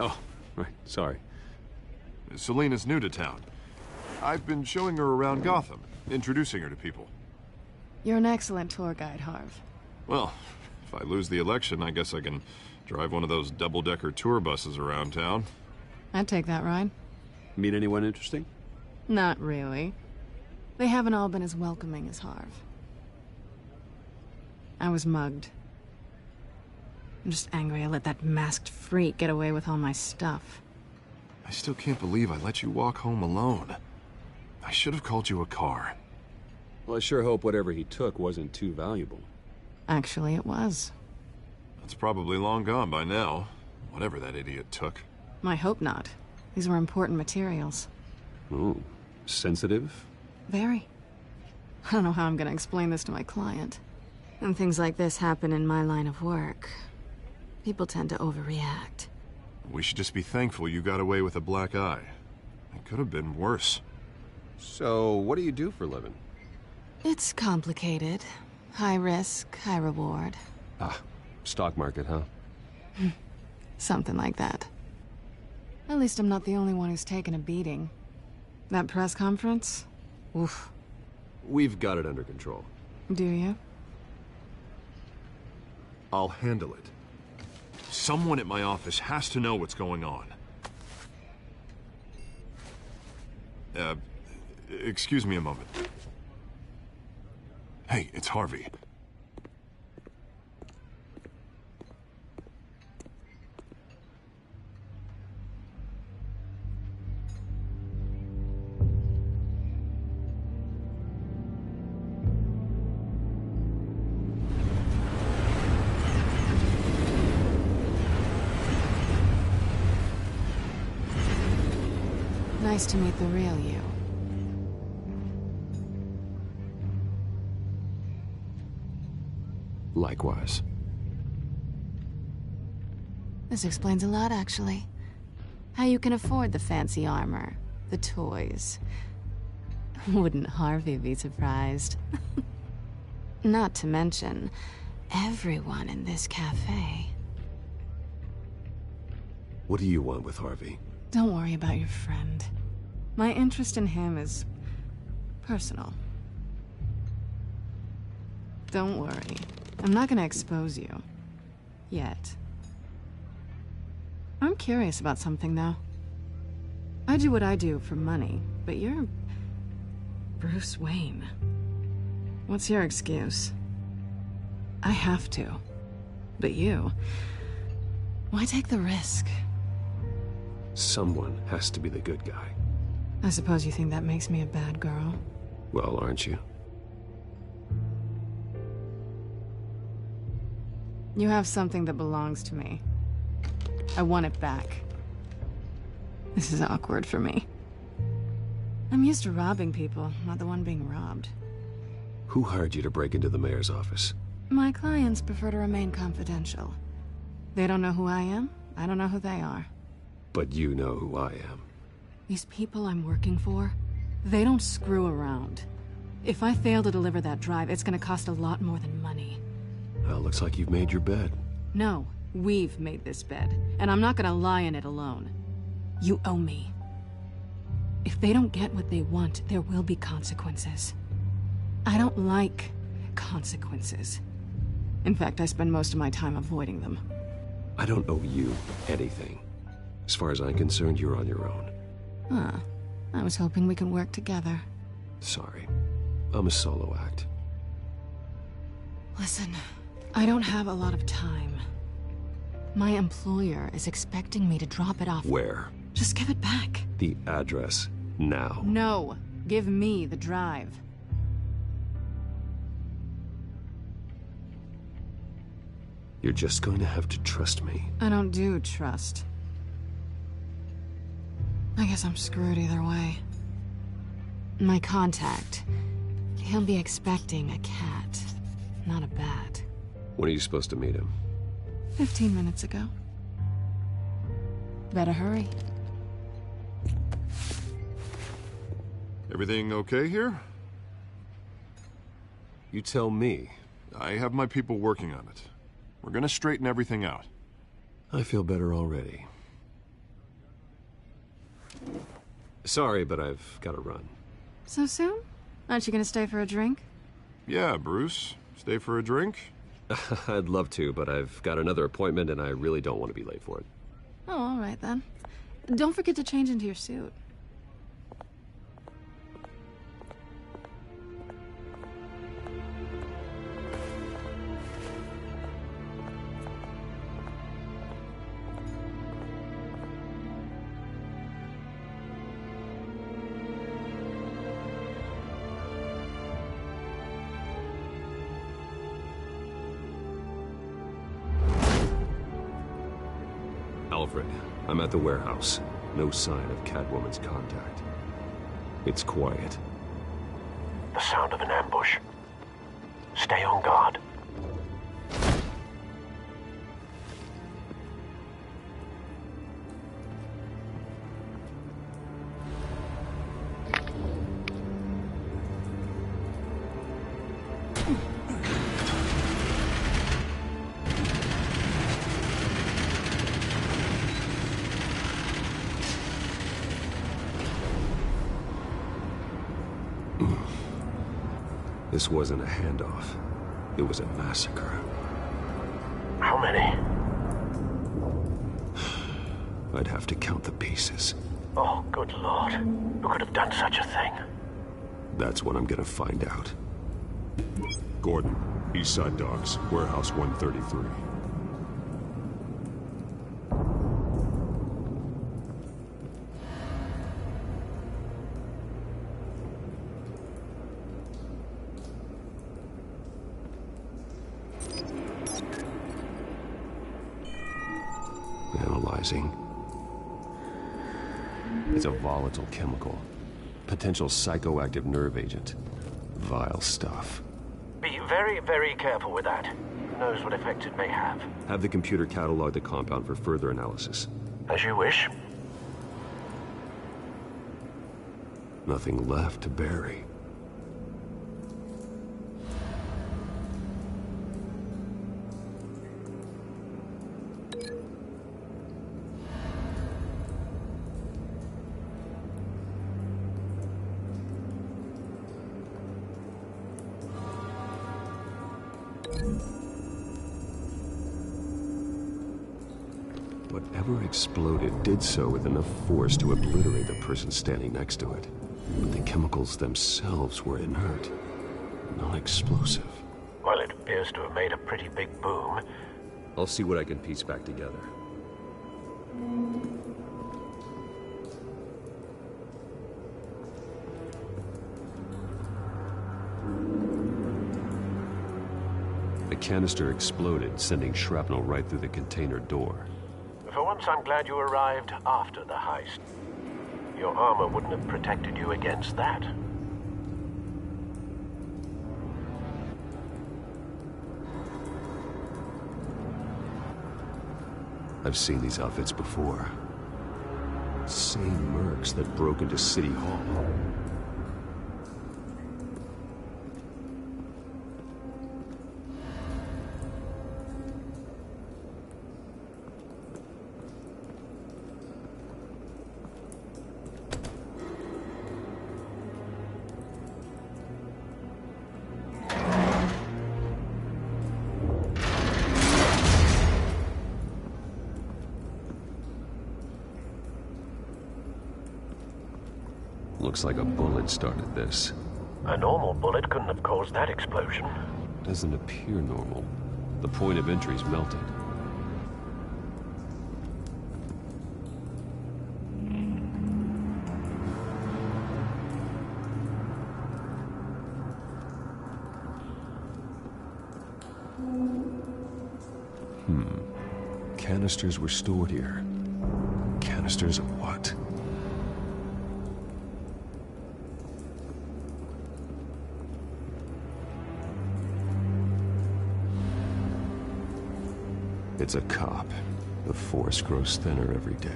Oh, right. Sorry. Selina's new to town. I've been showing her around Gotham, introducing her to people. You're an excellent tour guide, Harv. Well, if I lose the election, I guess I can drive one of those double-decker tour buses around town. I'd take that ride. Meet anyone interesting? Not really. They haven't all been as welcoming as Harv. I was mugged. I'm just angry I let that masked freak get away with all my stuff. I still can't believe I let you walk home alone. I should have called you a car. Well, I sure hope whatever he took wasn't too valuable. Actually, it was. It's probably long gone by now, whatever that idiot took. I hope not. These were important materials. Ooh, sensitive? Very. I don't know how I'm gonna explain this to my client. When things like this happen in my line of work, people tend to overreact. We should just be thankful you got away with a black eye. It could have been worse. So, what do you do for a living? It's complicated. High risk, high reward. Ah, stock market, huh? Something like that. At least I'm not the only one who's taken a beating. That press conference? Oof. We've got it under control. Do you? I'll handle it. Someone at my office has to know what's going on. Excuse me a moment. Hey, it's Harvey. Nice to meet the real you. Likewise. This explains a lot, actually. How you can afford the fancy armor, the toys. Wouldn't Harvey be surprised? Not to mention, everyone in this cafe. What do you want with Harvey? Don't worry about your friend. My interest in him is personal. Don't worry. I'm not gonna expose you. Yet. I'm curious about something, though. I do what I do for money, but you're... Bruce Wayne. What's your excuse? I have to. But you... Why take the risk? Someone has to be the good guy. I suppose you think that makes me a bad girl? Well, aren't you? You have something that belongs to me. I want it back. This is awkward for me. I'm used to robbing people, not the one being robbed. Who hired you to break into the mayor's office? My clients prefer to remain confidential. They don't know who I am, I don't know who they are. But you know who I am. These people I'm working for, they don't screw around. If I fail to deliver that drive, it's gonna cost a lot more than money. Well, looks like you've made your bed. No, we've made this bed, and I'm not gonna lie in it alone. You owe me. If they don't get what they want, there will be consequences. I don't like consequences. In fact, I spend most of my time avoiding them. I don't owe you anything. As far as I'm concerned, you're on your own. Huh. I was hoping we could work together. Sorry. I'm a solo act. Listen, I don't have a lot of time. My employer is expecting me to drop it off. Where? Just give it back. The address, now. No. Give me the drive. You're just going to have to trust me. I don't do trust. I guess I'm screwed either way. My contact. He'll be expecting a cat, not a bat. When are you supposed to meet him? 15 minutes ago. Better hurry. Everything okay here? You tell me. I have my people working on it. We're gonna straighten everything out. I feel better already. Sorry, but I've got to run. So soon? Aren't you gonna stay for a drink? Yeah, Bruce. Stay for a drink? I'd love to, but I've got another appointment and I really don't want to be late for it. Oh, all right then. Don't forget to change into your suit. Alfred, I'm at the warehouse. No sign of Catwoman's contact. It's quiet. The sound of an ambush. Stay on guard. This wasn't a handoff. It was a massacre. How many? I'd have to count the pieces. Oh, good Lord. Who could have done such a thing? That's what I'm gonna find out. Gordon, Eastside Docks, Warehouse 133. Analyzing. It's a volatile chemical. Potential psychoactive nerve agent. Vile stuff. Be very, very careful with that. Who knows what effects it may have. Have the computer catalog the compound for further analysis. As you wish. Nothing left to bury. Whatever exploded did so with enough force to obliterate the person standing next to it. But the chemicals themselves were inert, non-explosive. Well, it appears to have made a pretty big boom. I'll see what I can piece back together. The canister exploded, sending shrapnel right through the container door. For once, I'm glad you arrived after the heist. Your armor wouldn't have protected you against that. I've seen these outfits before. Same mercs that broke into City Hall. Looks like a bullet started this. A normal bullet couldn't have caused that explosion. Doesn't appear normal. The point of entry's melted. Canisters were stored here. Canisters of what? It's a cop. The force grows thinner every day.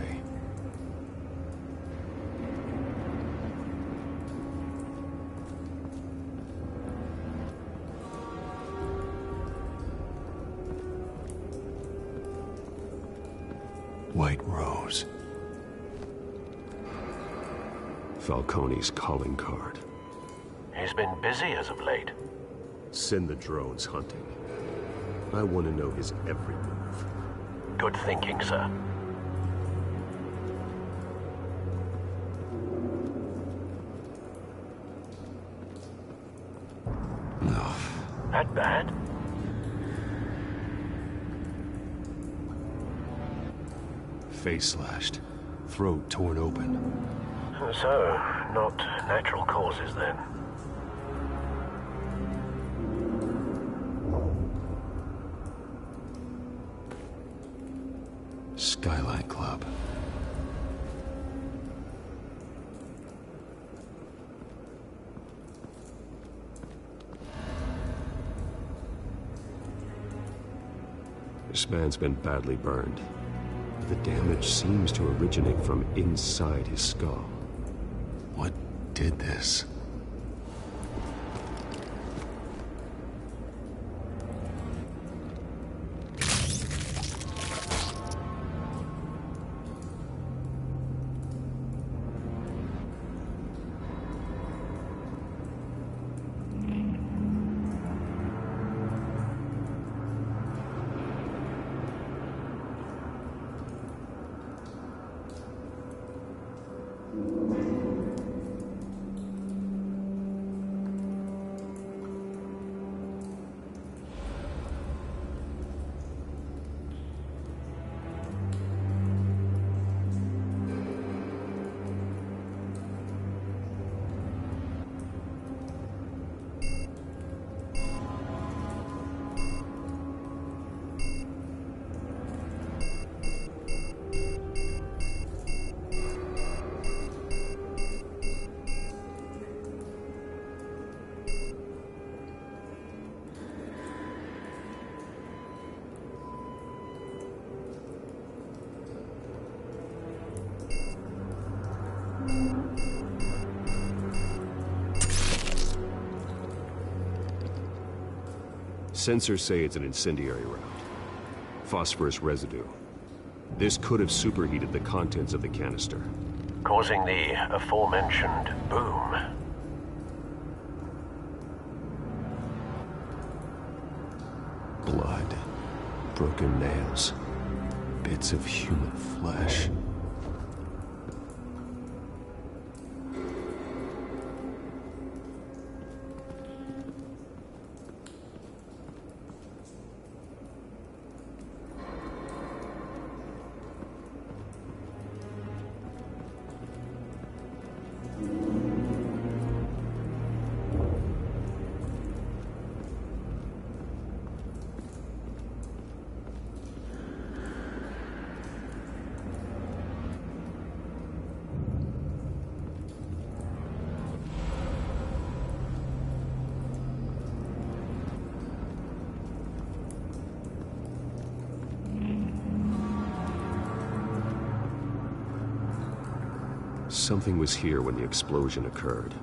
White Rose. Falcone's calling card. He's been busy as of late. Send the drones hunting. I want to know his every move. Good thinking, sir. No. That bad? Face slashed. Throat torn open. So, not natural causes then. Skyline Club. This man's been badly burned. The damage seems to originate from inside his skull. What did this? Sensors say it's an incendiary round. Phosphorus residue. This could have superheated the contents of the canister, causing the aforementioned boom. Blood. Broken nails. Bits of human flesh. Something was here when the explosion occurred.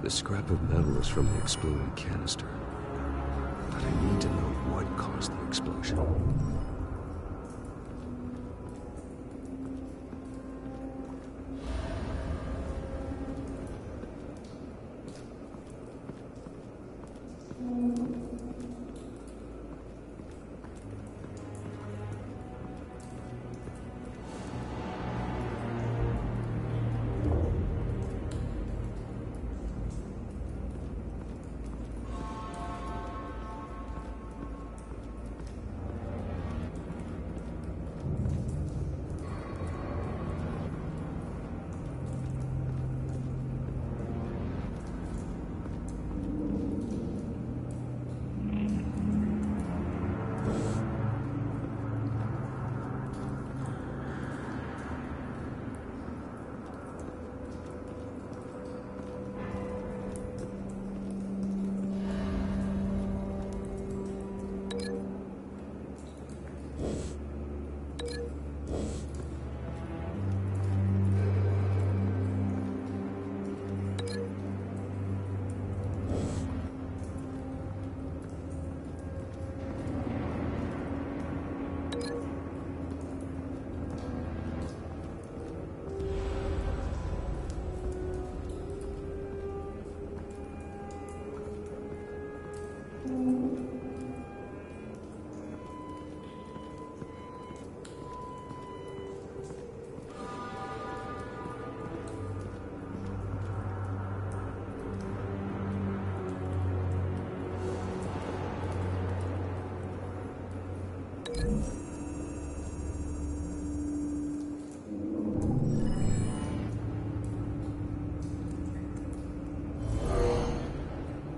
The scrap of metal is from the exploded canister. But I need to know what caused the explosion.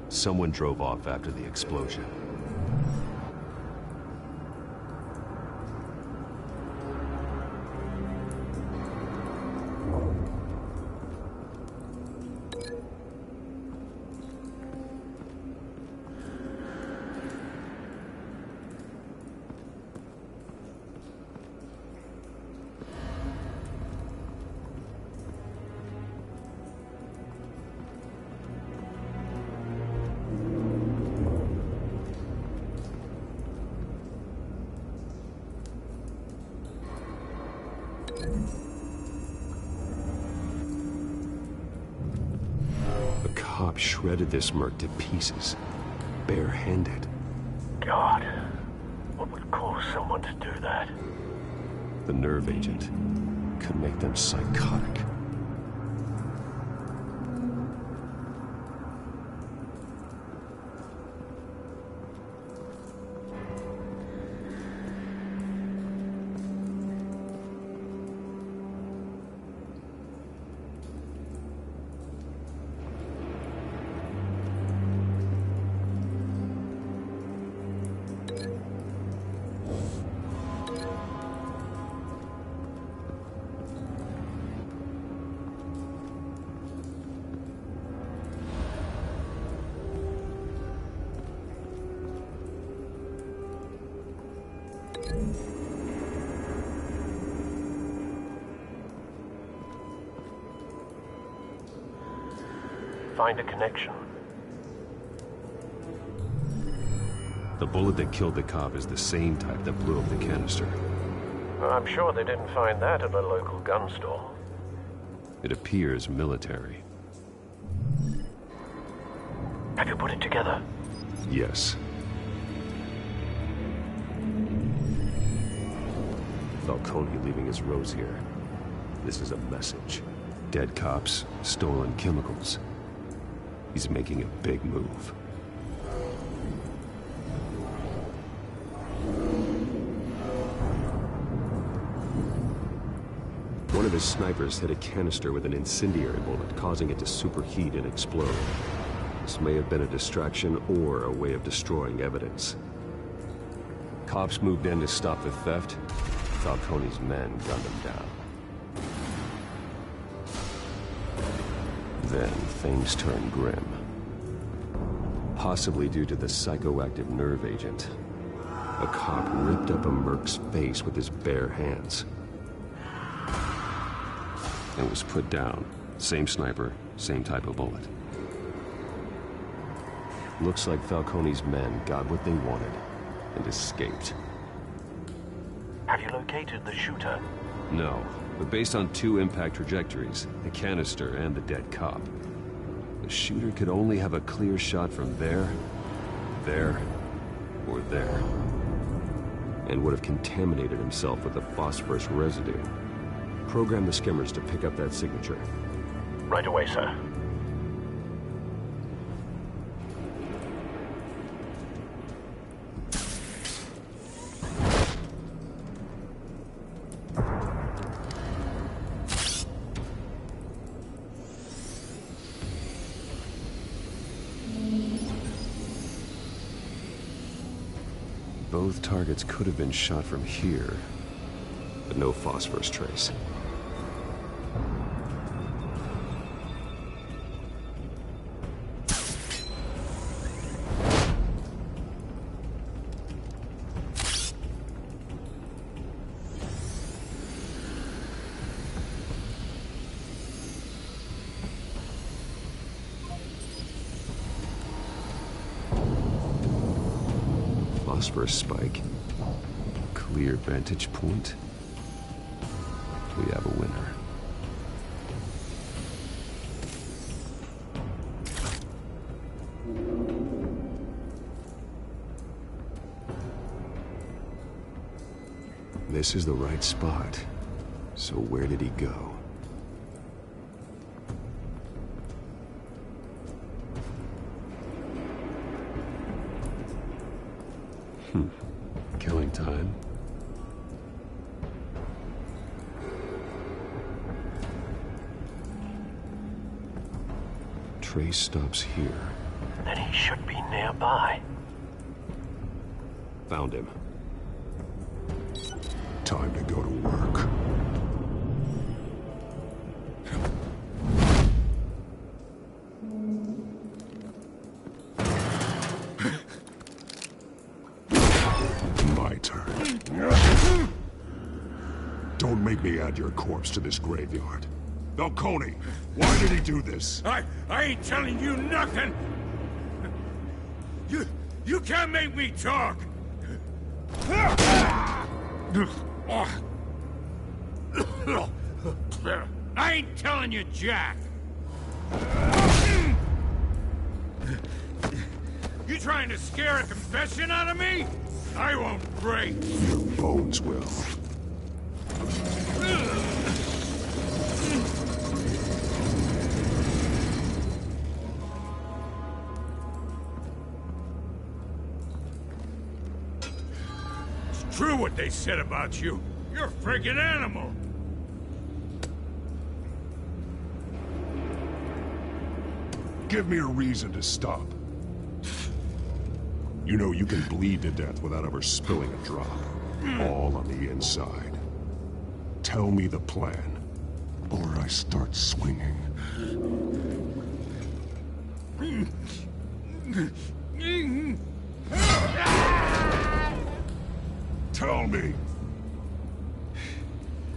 Someone drove off after the explosion. Shredded this merc to pieces, barehanded. God, what would cause someone to do that? The nerve agent could make them psychotic. Find a connection. The bullet that killed the cop is the same type that blew up the canister. I'm sure they didn't find that at a local gun store. It appears military. Have you put it together? Yes. Falcone leaving his rose here. This is a message. Dead cops, stolen chemicals. He's making a big move. One of his snipers hit a canister with an incendiary bullet, causing it to superheat and explode. This may have been a distraction or a way of destroying evidence. Cops moved in to stop the theft. Falcone's men gunned them down. Then things turned grim. Possibly due to the psychoactive nerve agent. A cop ripped up a merc's face with his bare hands. And was put down. Same sniper, same type of bullet. Looks like Falcone's men got what they wanted and escaped. Have you located the shooter? No, but based on 2 impact trajectories, the canister and the dead cop, the shooter could only have a clear shot from there, or there, and would have contaminated himself with the phosphorus residue. Program the skimmers to pick up that signature. Right away, sir. Both targets could have been shot from here, but no phosphorus trace. Phosphorus spike. Clear vantage point. We have a winner. This is the right spot. So where did he go? Killing time. Trace stops here. Then he should be nearby. Found him. Time to go to work. My turn. Don't make me add your corpse to this graveyard. Falcone, why did he do this? I ain't telling you nothing! You can't make me talk! I ain't telling you jack! You trying to scare a confession out of me? I won't break! Your bones will. It's true what they said about you. You're a freaking animal! Give me a reason to stop. You know you can bleed to death without ever spilling a drop. All on the inside. Tell me the plan, or I start swinging. Tell me!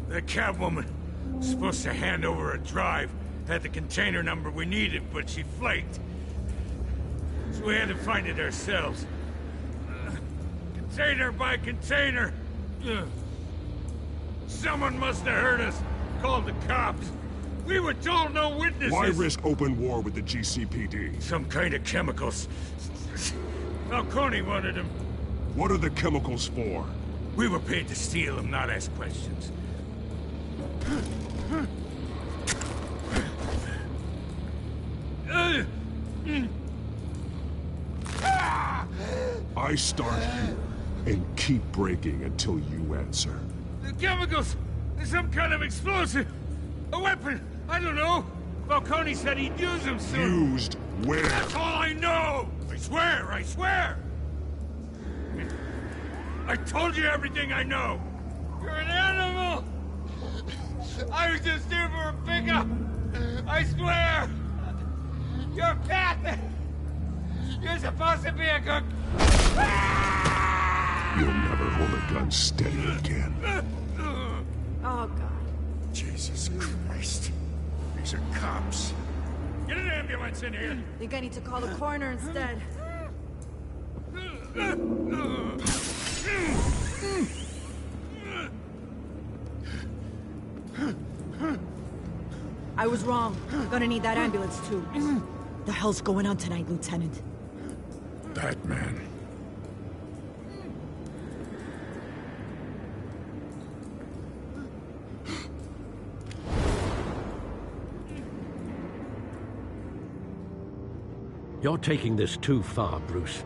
The Catwoman was supposed to hand over a drive. Had the container number we needed, but she flaked. So we had to find it ourselves. Container by container. Someone must have heard us. Called the cops. We were told no witnesses. Why risk open war with the GCPD? Some kind of chemicals. Falcone wanted them. What are the chemicals for? We were paid to steal them, not ask questions. I start here and keep breaking until you answer. The chemicals! Some kind of explosive. A weapon. I don't know. Falcone said he'd use them soon. Used where? That's all I know. I swear, I swear. I told you everything I know. You're an animal. I was just here for a pickup. I swear. You're a pet. You're supposed to be a cook. You'll never hold a gun steady again. Oh, God. Jesus Christ. These are cops. Get an ambulance in here. Think I need to call the coroner instead. I was wrong. Gonna need that ambulance, too. The hell's going on tonight, Lieutenant? Batman. You're taking this too far, Bruce.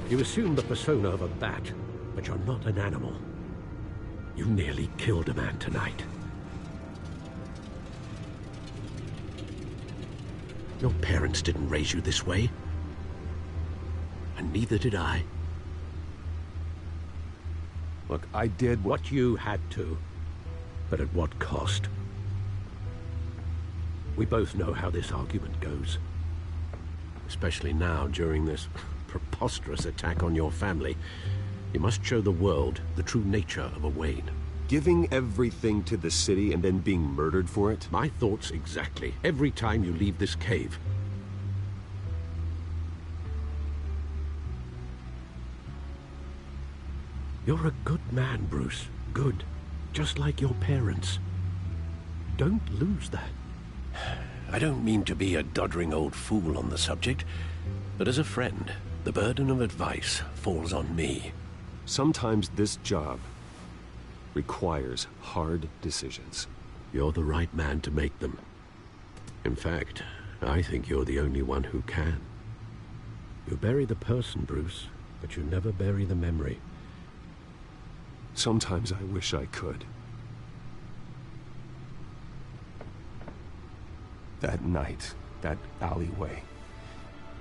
You assume the persona of a bat, but you're not an animal. You nearly killed a man tonight. Your parents didn't raise you this way. And neither did I. Look, I did what you had to. But at what cost? We both know how this argument goes. Especially now, during this preposterous attack on your family. You must show the world the true nature of a Wayne. Giving everything to the city and then being murdered for it? My thoughts exactly. Every time you leave this cave. You're a good man, Bruce. Good. Just like your parents. Don't lose that. I don't mean to be a doddering old fool on the subject, but as a friend, the burden of advice falls on me. Sometimes this job requires hard decisions. You're the right man to make them. In fact, I think you're the only one who can. You bury the person, Bruce, but you never bury the memory. Sometimes I wish I could. That night, that alleyway,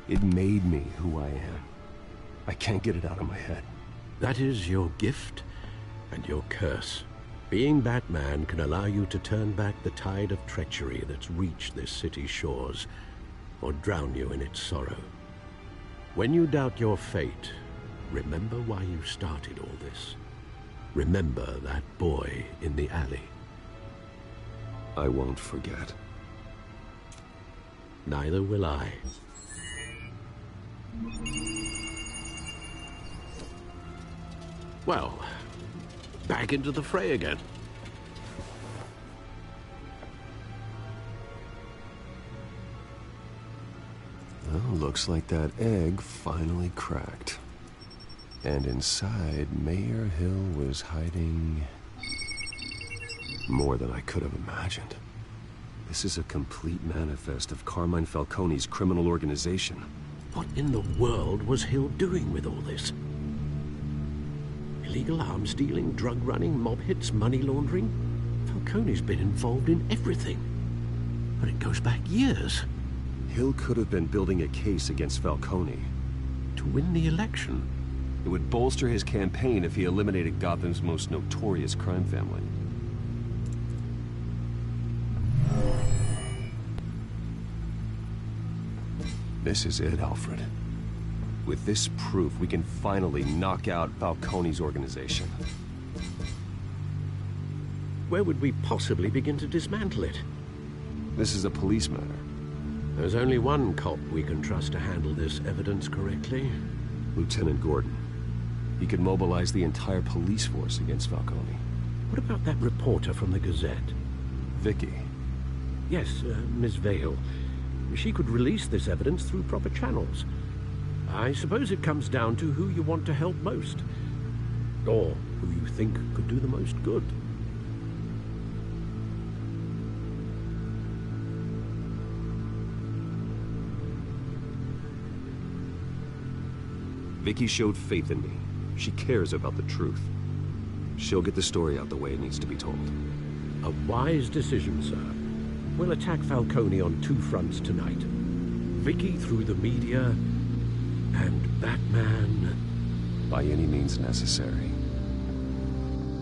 it made me who I am. I can't get it out of my head. That is your gift and your curse. Being Batman can allow you to turn back the tide of treachery that's reached this city's shores, or drown you in its sorrow. When you doubt your fate, remember why you started all this. Remember that boy in the alley. I won't forget. Neither will I. Well, back into the fray again. Well, looks like that egg finally cracked. And inside, Mayor Hill was hiding more than I could have imagined. This is a complete manifest of Carmine Falcone's criminal organization. What in the world was Hill doing with all this? Illegal arms dealing, drug running, mob hits, money laundering? Falcone's been involved in everything. But it goes back years. Hill could have been building a case against Falcone. To win the election? It would bolster his campaign if he eliminated Gotham's most notorious crime family. This is it, Alfred. With this proof, we can finally knock out Falcone's organization. Where would we possibly begin to dismantle it? This is a police matter. There's only one cop we can trust to handle this evidence correctly. Lieutenant Gordon. He could mobilize the entire police force against Falcone. What about that reporter from the Gazette? Vicky. Yes, Miss Vale. She could release this evidence through proper channels. I suppose it comes down to who you want to help most. Or who you think could do the most good. Vicky showed faith in me. She cares about the truth. She'll get the story out the way it needs to be told. A wise decision, sir. We'll attack Falcone on 2 fronts tonight. Vicky through the media, and Batman... by any means necessary.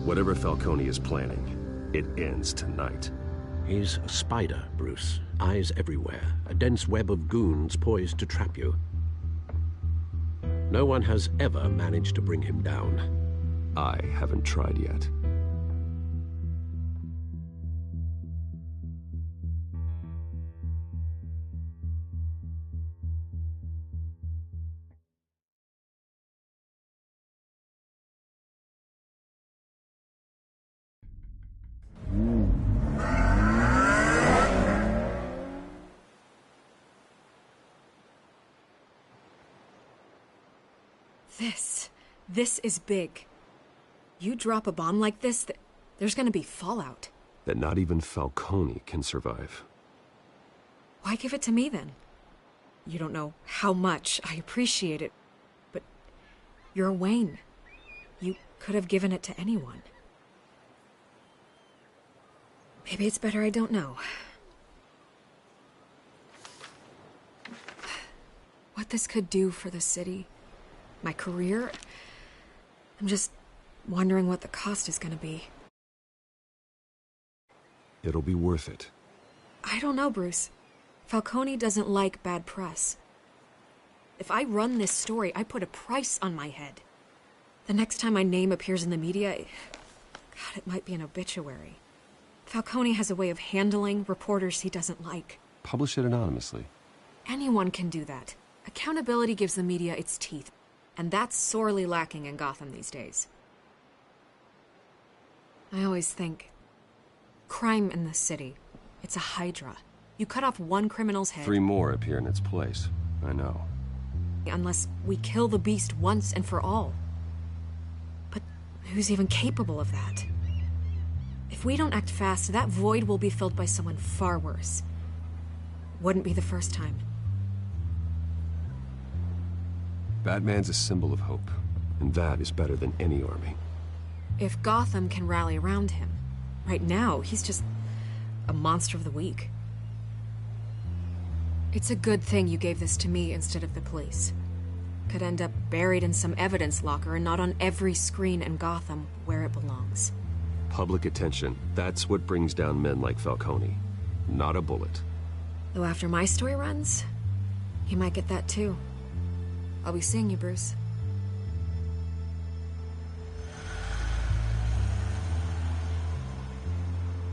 Whatever Falcone is planning, it ends tonight. He's a spider, Bruce. Eyes everywhere. A dense web of goons poised to trap you. No one has ever managed to bring him down. I haven't tried yet. This is big. You drop a bomb like this, there's gonna be fallout. That not even Falcone can survive. Why give it to me, then? You don't know how much I appreciate it, but you're Wayne. You could have given it to anyone. Maybe it's better I don't know. What this could do for the city, my career, I'm just wondering what the cost is gonna be. It'll be worth it. I don't know, Bruce. Falcone doesn't like bad press. If I run this story, I put a price on my head. The next time my name appears in the media, God, it might be an obituary. Falcone has a way of handling reporters he doesn't like. Publish it anonymously. Anyone can do that. Accountability gives the media its teeth, and that's sorely lacking in Gotham these days. I always think, crime in the city, it's a hydra. You cut off one criminal's head... 3 more appear in its place. I know. Unless we kill the beast once and for all. But who's even capable of that? If we don't act fast, that void will be filled by someone far worse. Wouldn't be the first time. Batman's a symbol of hope, and that is better than any army. If Gotham can rally around him, right now, he's just a monster of the week. It's a good thing you gave this to me instead of the police. Could end up buried in some evidence locker and not on every screen in Gotham where it belongs. Public attention, that's what brings down men like Falcone. Not a bullet. Though after my story runs, he might get that too. I'll be seeing you, Bruce.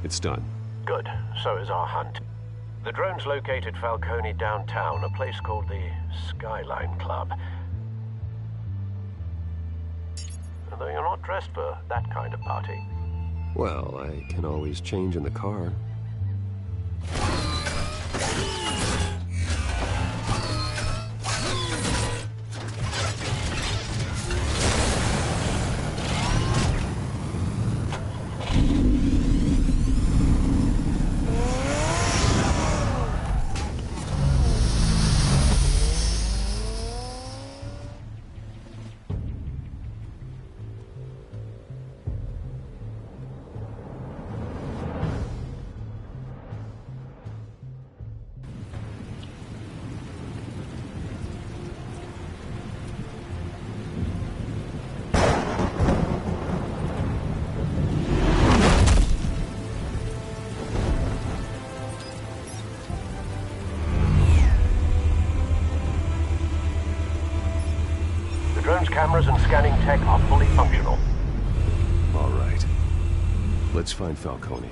It's done. Good. So is our hunt. The drone's located Falcone downtown, a place called the Skyline Club. Although you're not dressed for that kind of party. Well, I can always change in the car. Cameras and scanning tech are fully functional. All right. Let's find Falcone.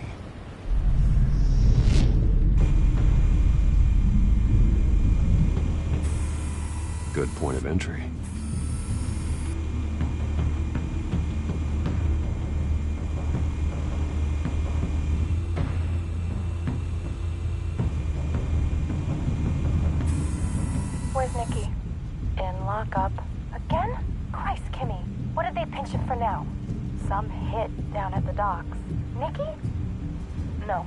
Good point of entry. Where's Nikki? In lockup. Again? Christ, Kimmy. What did they pension for now? Some hit down at the docks. Nicky? No.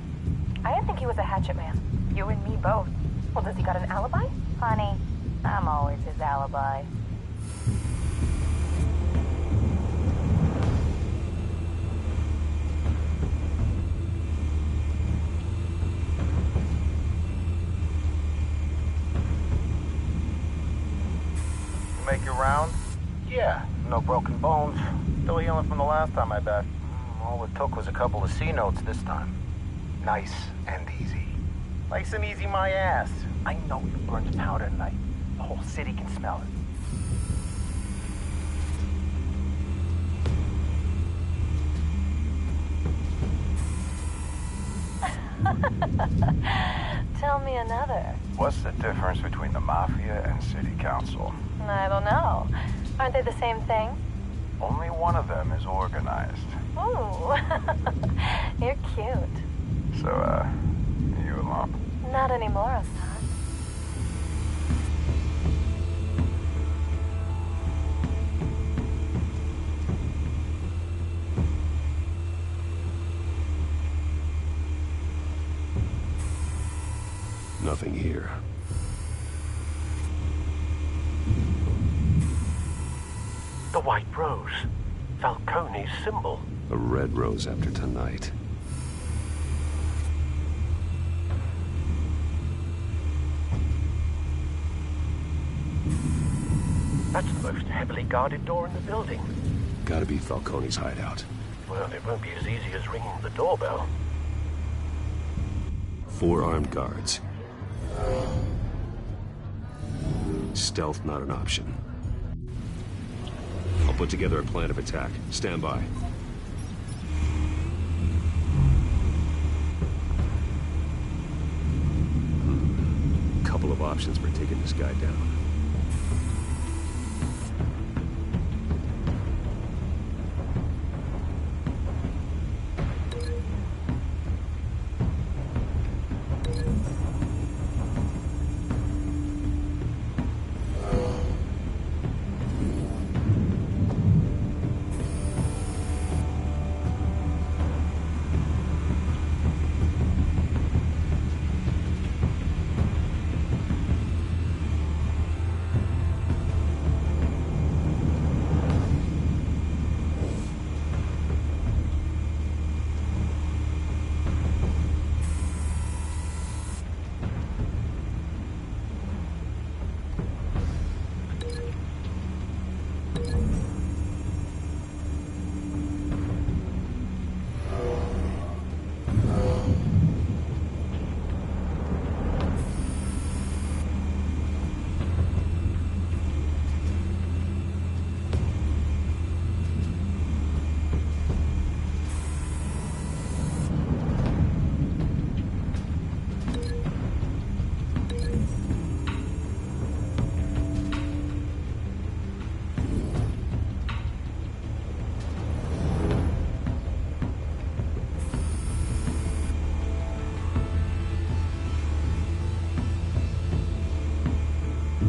I didn't think he was a hatchet man. You and me both. Well, does he got an alibi? Honey, I'm always his alibi. Make your round? Yeah, no broken bones. Still healing from the last time I bet. All it took was a couple of C notes this time. Nice and easy. Nice and easy my ass. I know you burned powder tonight. The whole city can smell it. Tell me another. What's the difference between the Mafia and City Council? I don't know. Aren't they the same thing? Only one of them is organized. Ooh. You're cute. So, you a lump? Not anymore, Assad. Nothing here. The White Rose. Falcone's symbol. A red rose after tonight. That's the most heavily guarded door in the building. Gotta be Falcone's hideout. Well, it won't be as easy as ringing the doorbell. 4 armed guards. Stealth not an option. I'll put together a plan of attack. Stand by. Couple of options for taking this guy down.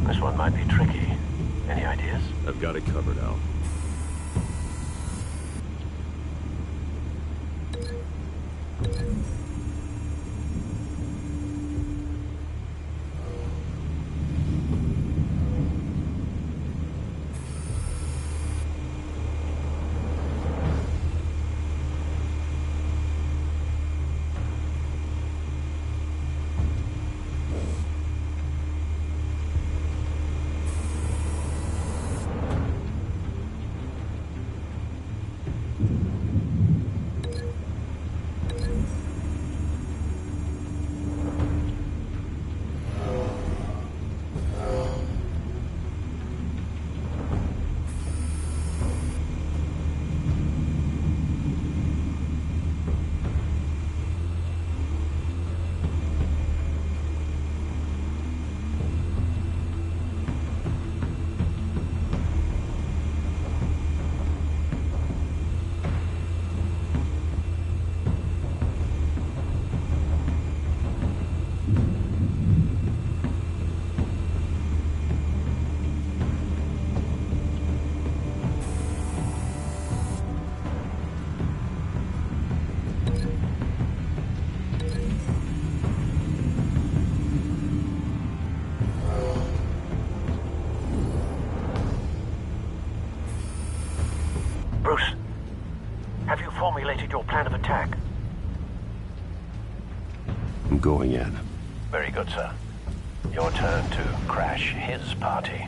This one might be tricky. Any ideas? I've got it covered, Al. Bruce, have you formulated your plan of attack? I'm going in. Very good, sir. Your turn to crash his party.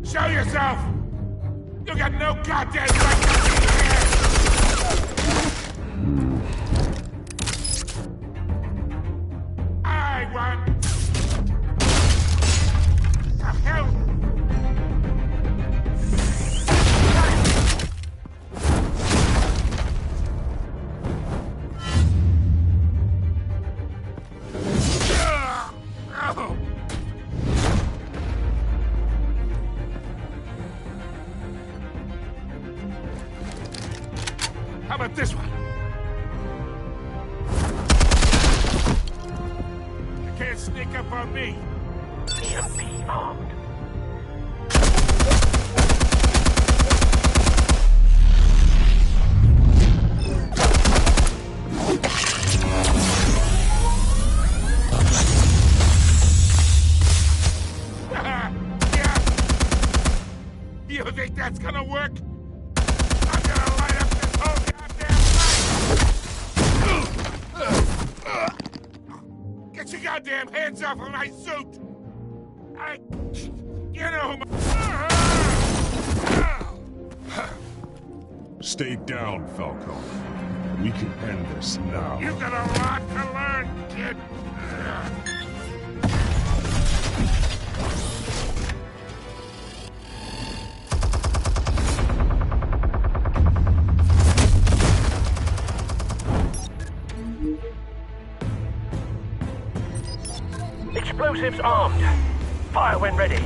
Show yourself! You got no goddamn right to be here! I want... The hell? How about this one? You can't sneak up on me. EMP armed. Yeah. You think that's gonna work? I'm gonna light up this whole Get your goddamn hands off of my suit! You know who Stay down, Falcone. We can end this now. You've got a lot to learn, kid. Explosives armed. Fire when ready.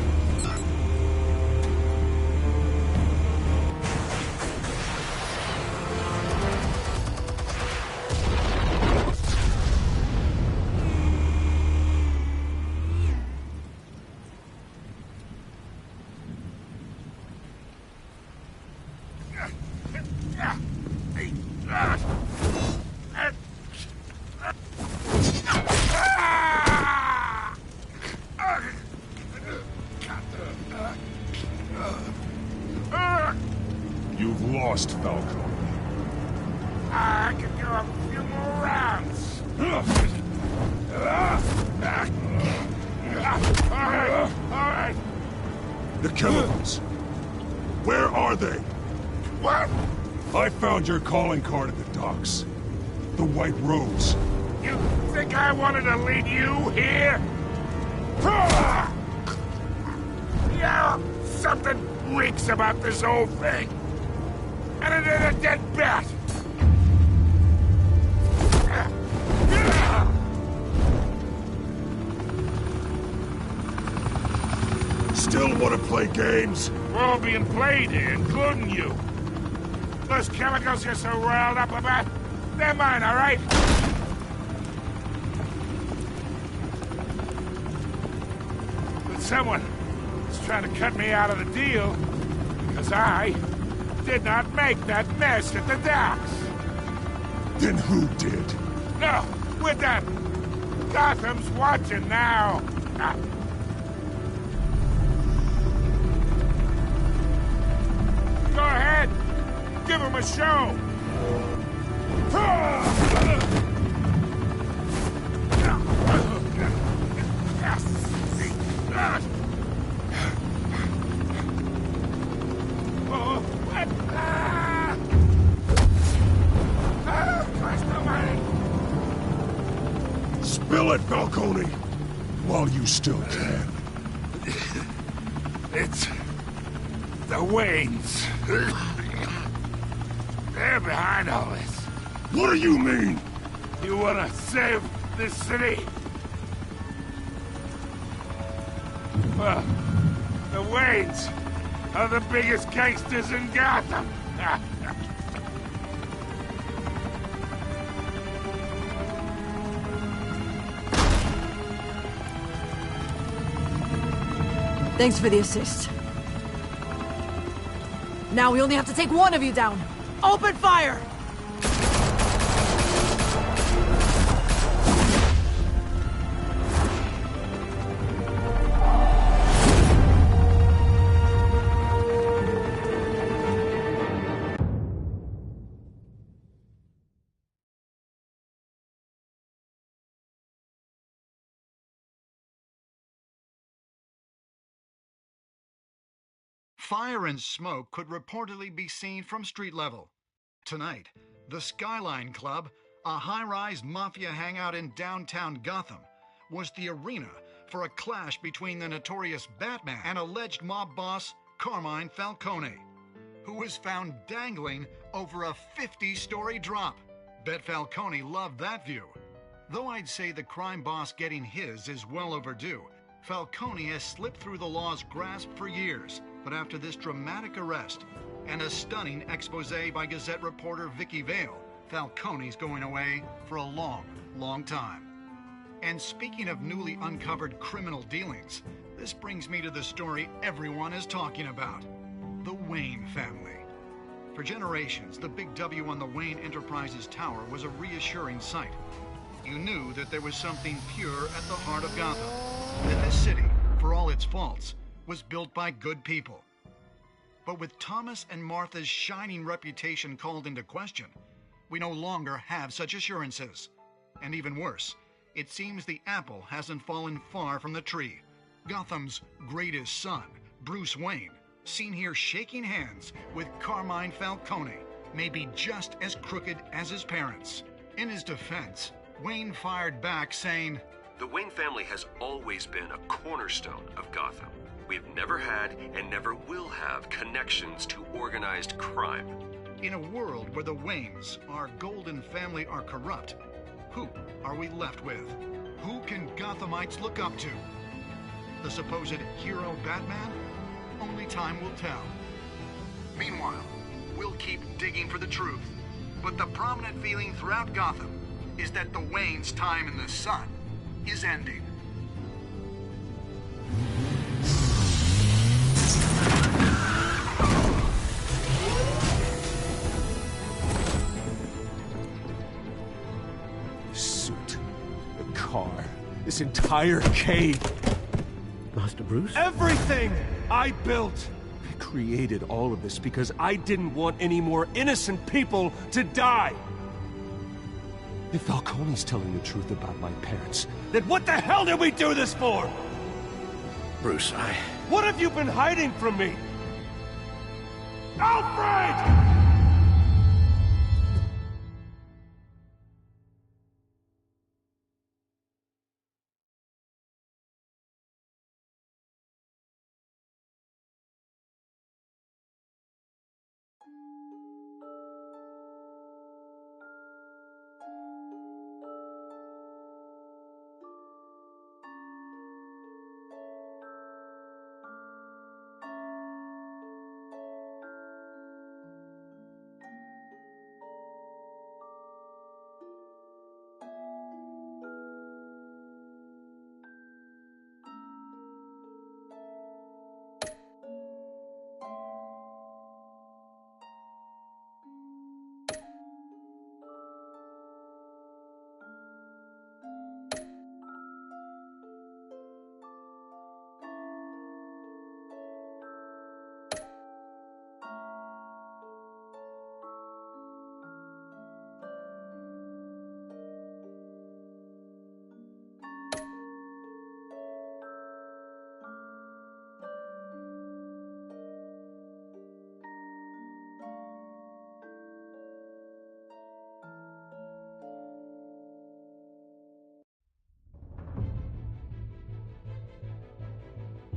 You've lost, Falcone. I can do a few more rounds. All right. The chemicals. Where are they? What? I found your calling card at the docks. The White Rose. You think I wanted to lead you here? Yeah, something reeks about this whole thing. And it is a dead bat. Still want to play games? We're all being played here, including you. Those chemicals you're so riled up about, they're mine, all right? someone is trying to cut me out of the deal because I did not make that mess at the docks. Then who did? No, we're done. Gotham's watching now. Go ahead. Give him a show. Spill it, Falcone, while you still can. It's the Waynes. They're behind all this. What do you mean? You wanna save this city? Well, the Waynes are the biggest gangsters in Gotham. Thanks for the assist. Now we only have to take one of you down. Open fire! Fire and smoke could reportedly be seen from street level. Tonight, the Skyline Club, a high-rise mafia hangout in downtown Gotham, was the arena for a clash between the notorious Batman and alleged mob boss Carmine Falcone, who was found dangling over a 50-story drop. Bet Falcone loved that view. Though I'd say the crime boss getting his is well overdue, Falcone has slipped through the law's grasp for years. But after this dramatic arrest and a stunning expose by Gazette reporter Vicky Vale, Falcone's going away for a long, long time. And speaking of newly uncovered criminal dealings, this brings me to the story everyone is talking about: the Wayne family. For generations, the big W on the Wayne Enterprises Tower was a reassuring sight. You knew that there was something pure at the heart of Gotham, that this city, for all its faults, was built by good people. But with Thomas and Martha's shining reputation called into question, we no longer have such assurances. And even worse, it seems the apple hasn't fallen far from the tree. Gotham's greatest son, Bruce Wayne, seen here shaking hands with Carmine Falcone, may be just as crooked as his parents. In his defense, Wayne fired back saying, "The Wayne family has always been a cornerstone of Gotham. We've never had and never will have connections to organized crime." In a world where the Waynes, our golden family, are corrupt, who are we left with? Who can Gothamites look up to? The supposed hero Batman? Only time will tell. Meanwhile, we'll keep digging for the truth. But the prominent feeling throughout Gotham is that the Waynes' time in the sun is ending. Suit, the car, this entire cave. Master Bruce? Everything I built! I created all of this because I didn't want any more innocent people to die. If Falcone's telling the truth about my parents, then what the hell did we do this for? Bruce, What have you been hiding from me? Alfred!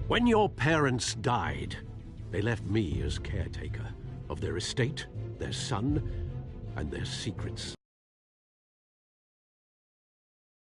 When your parents died, they left me as caretaker of their estate, their son, and their secrets.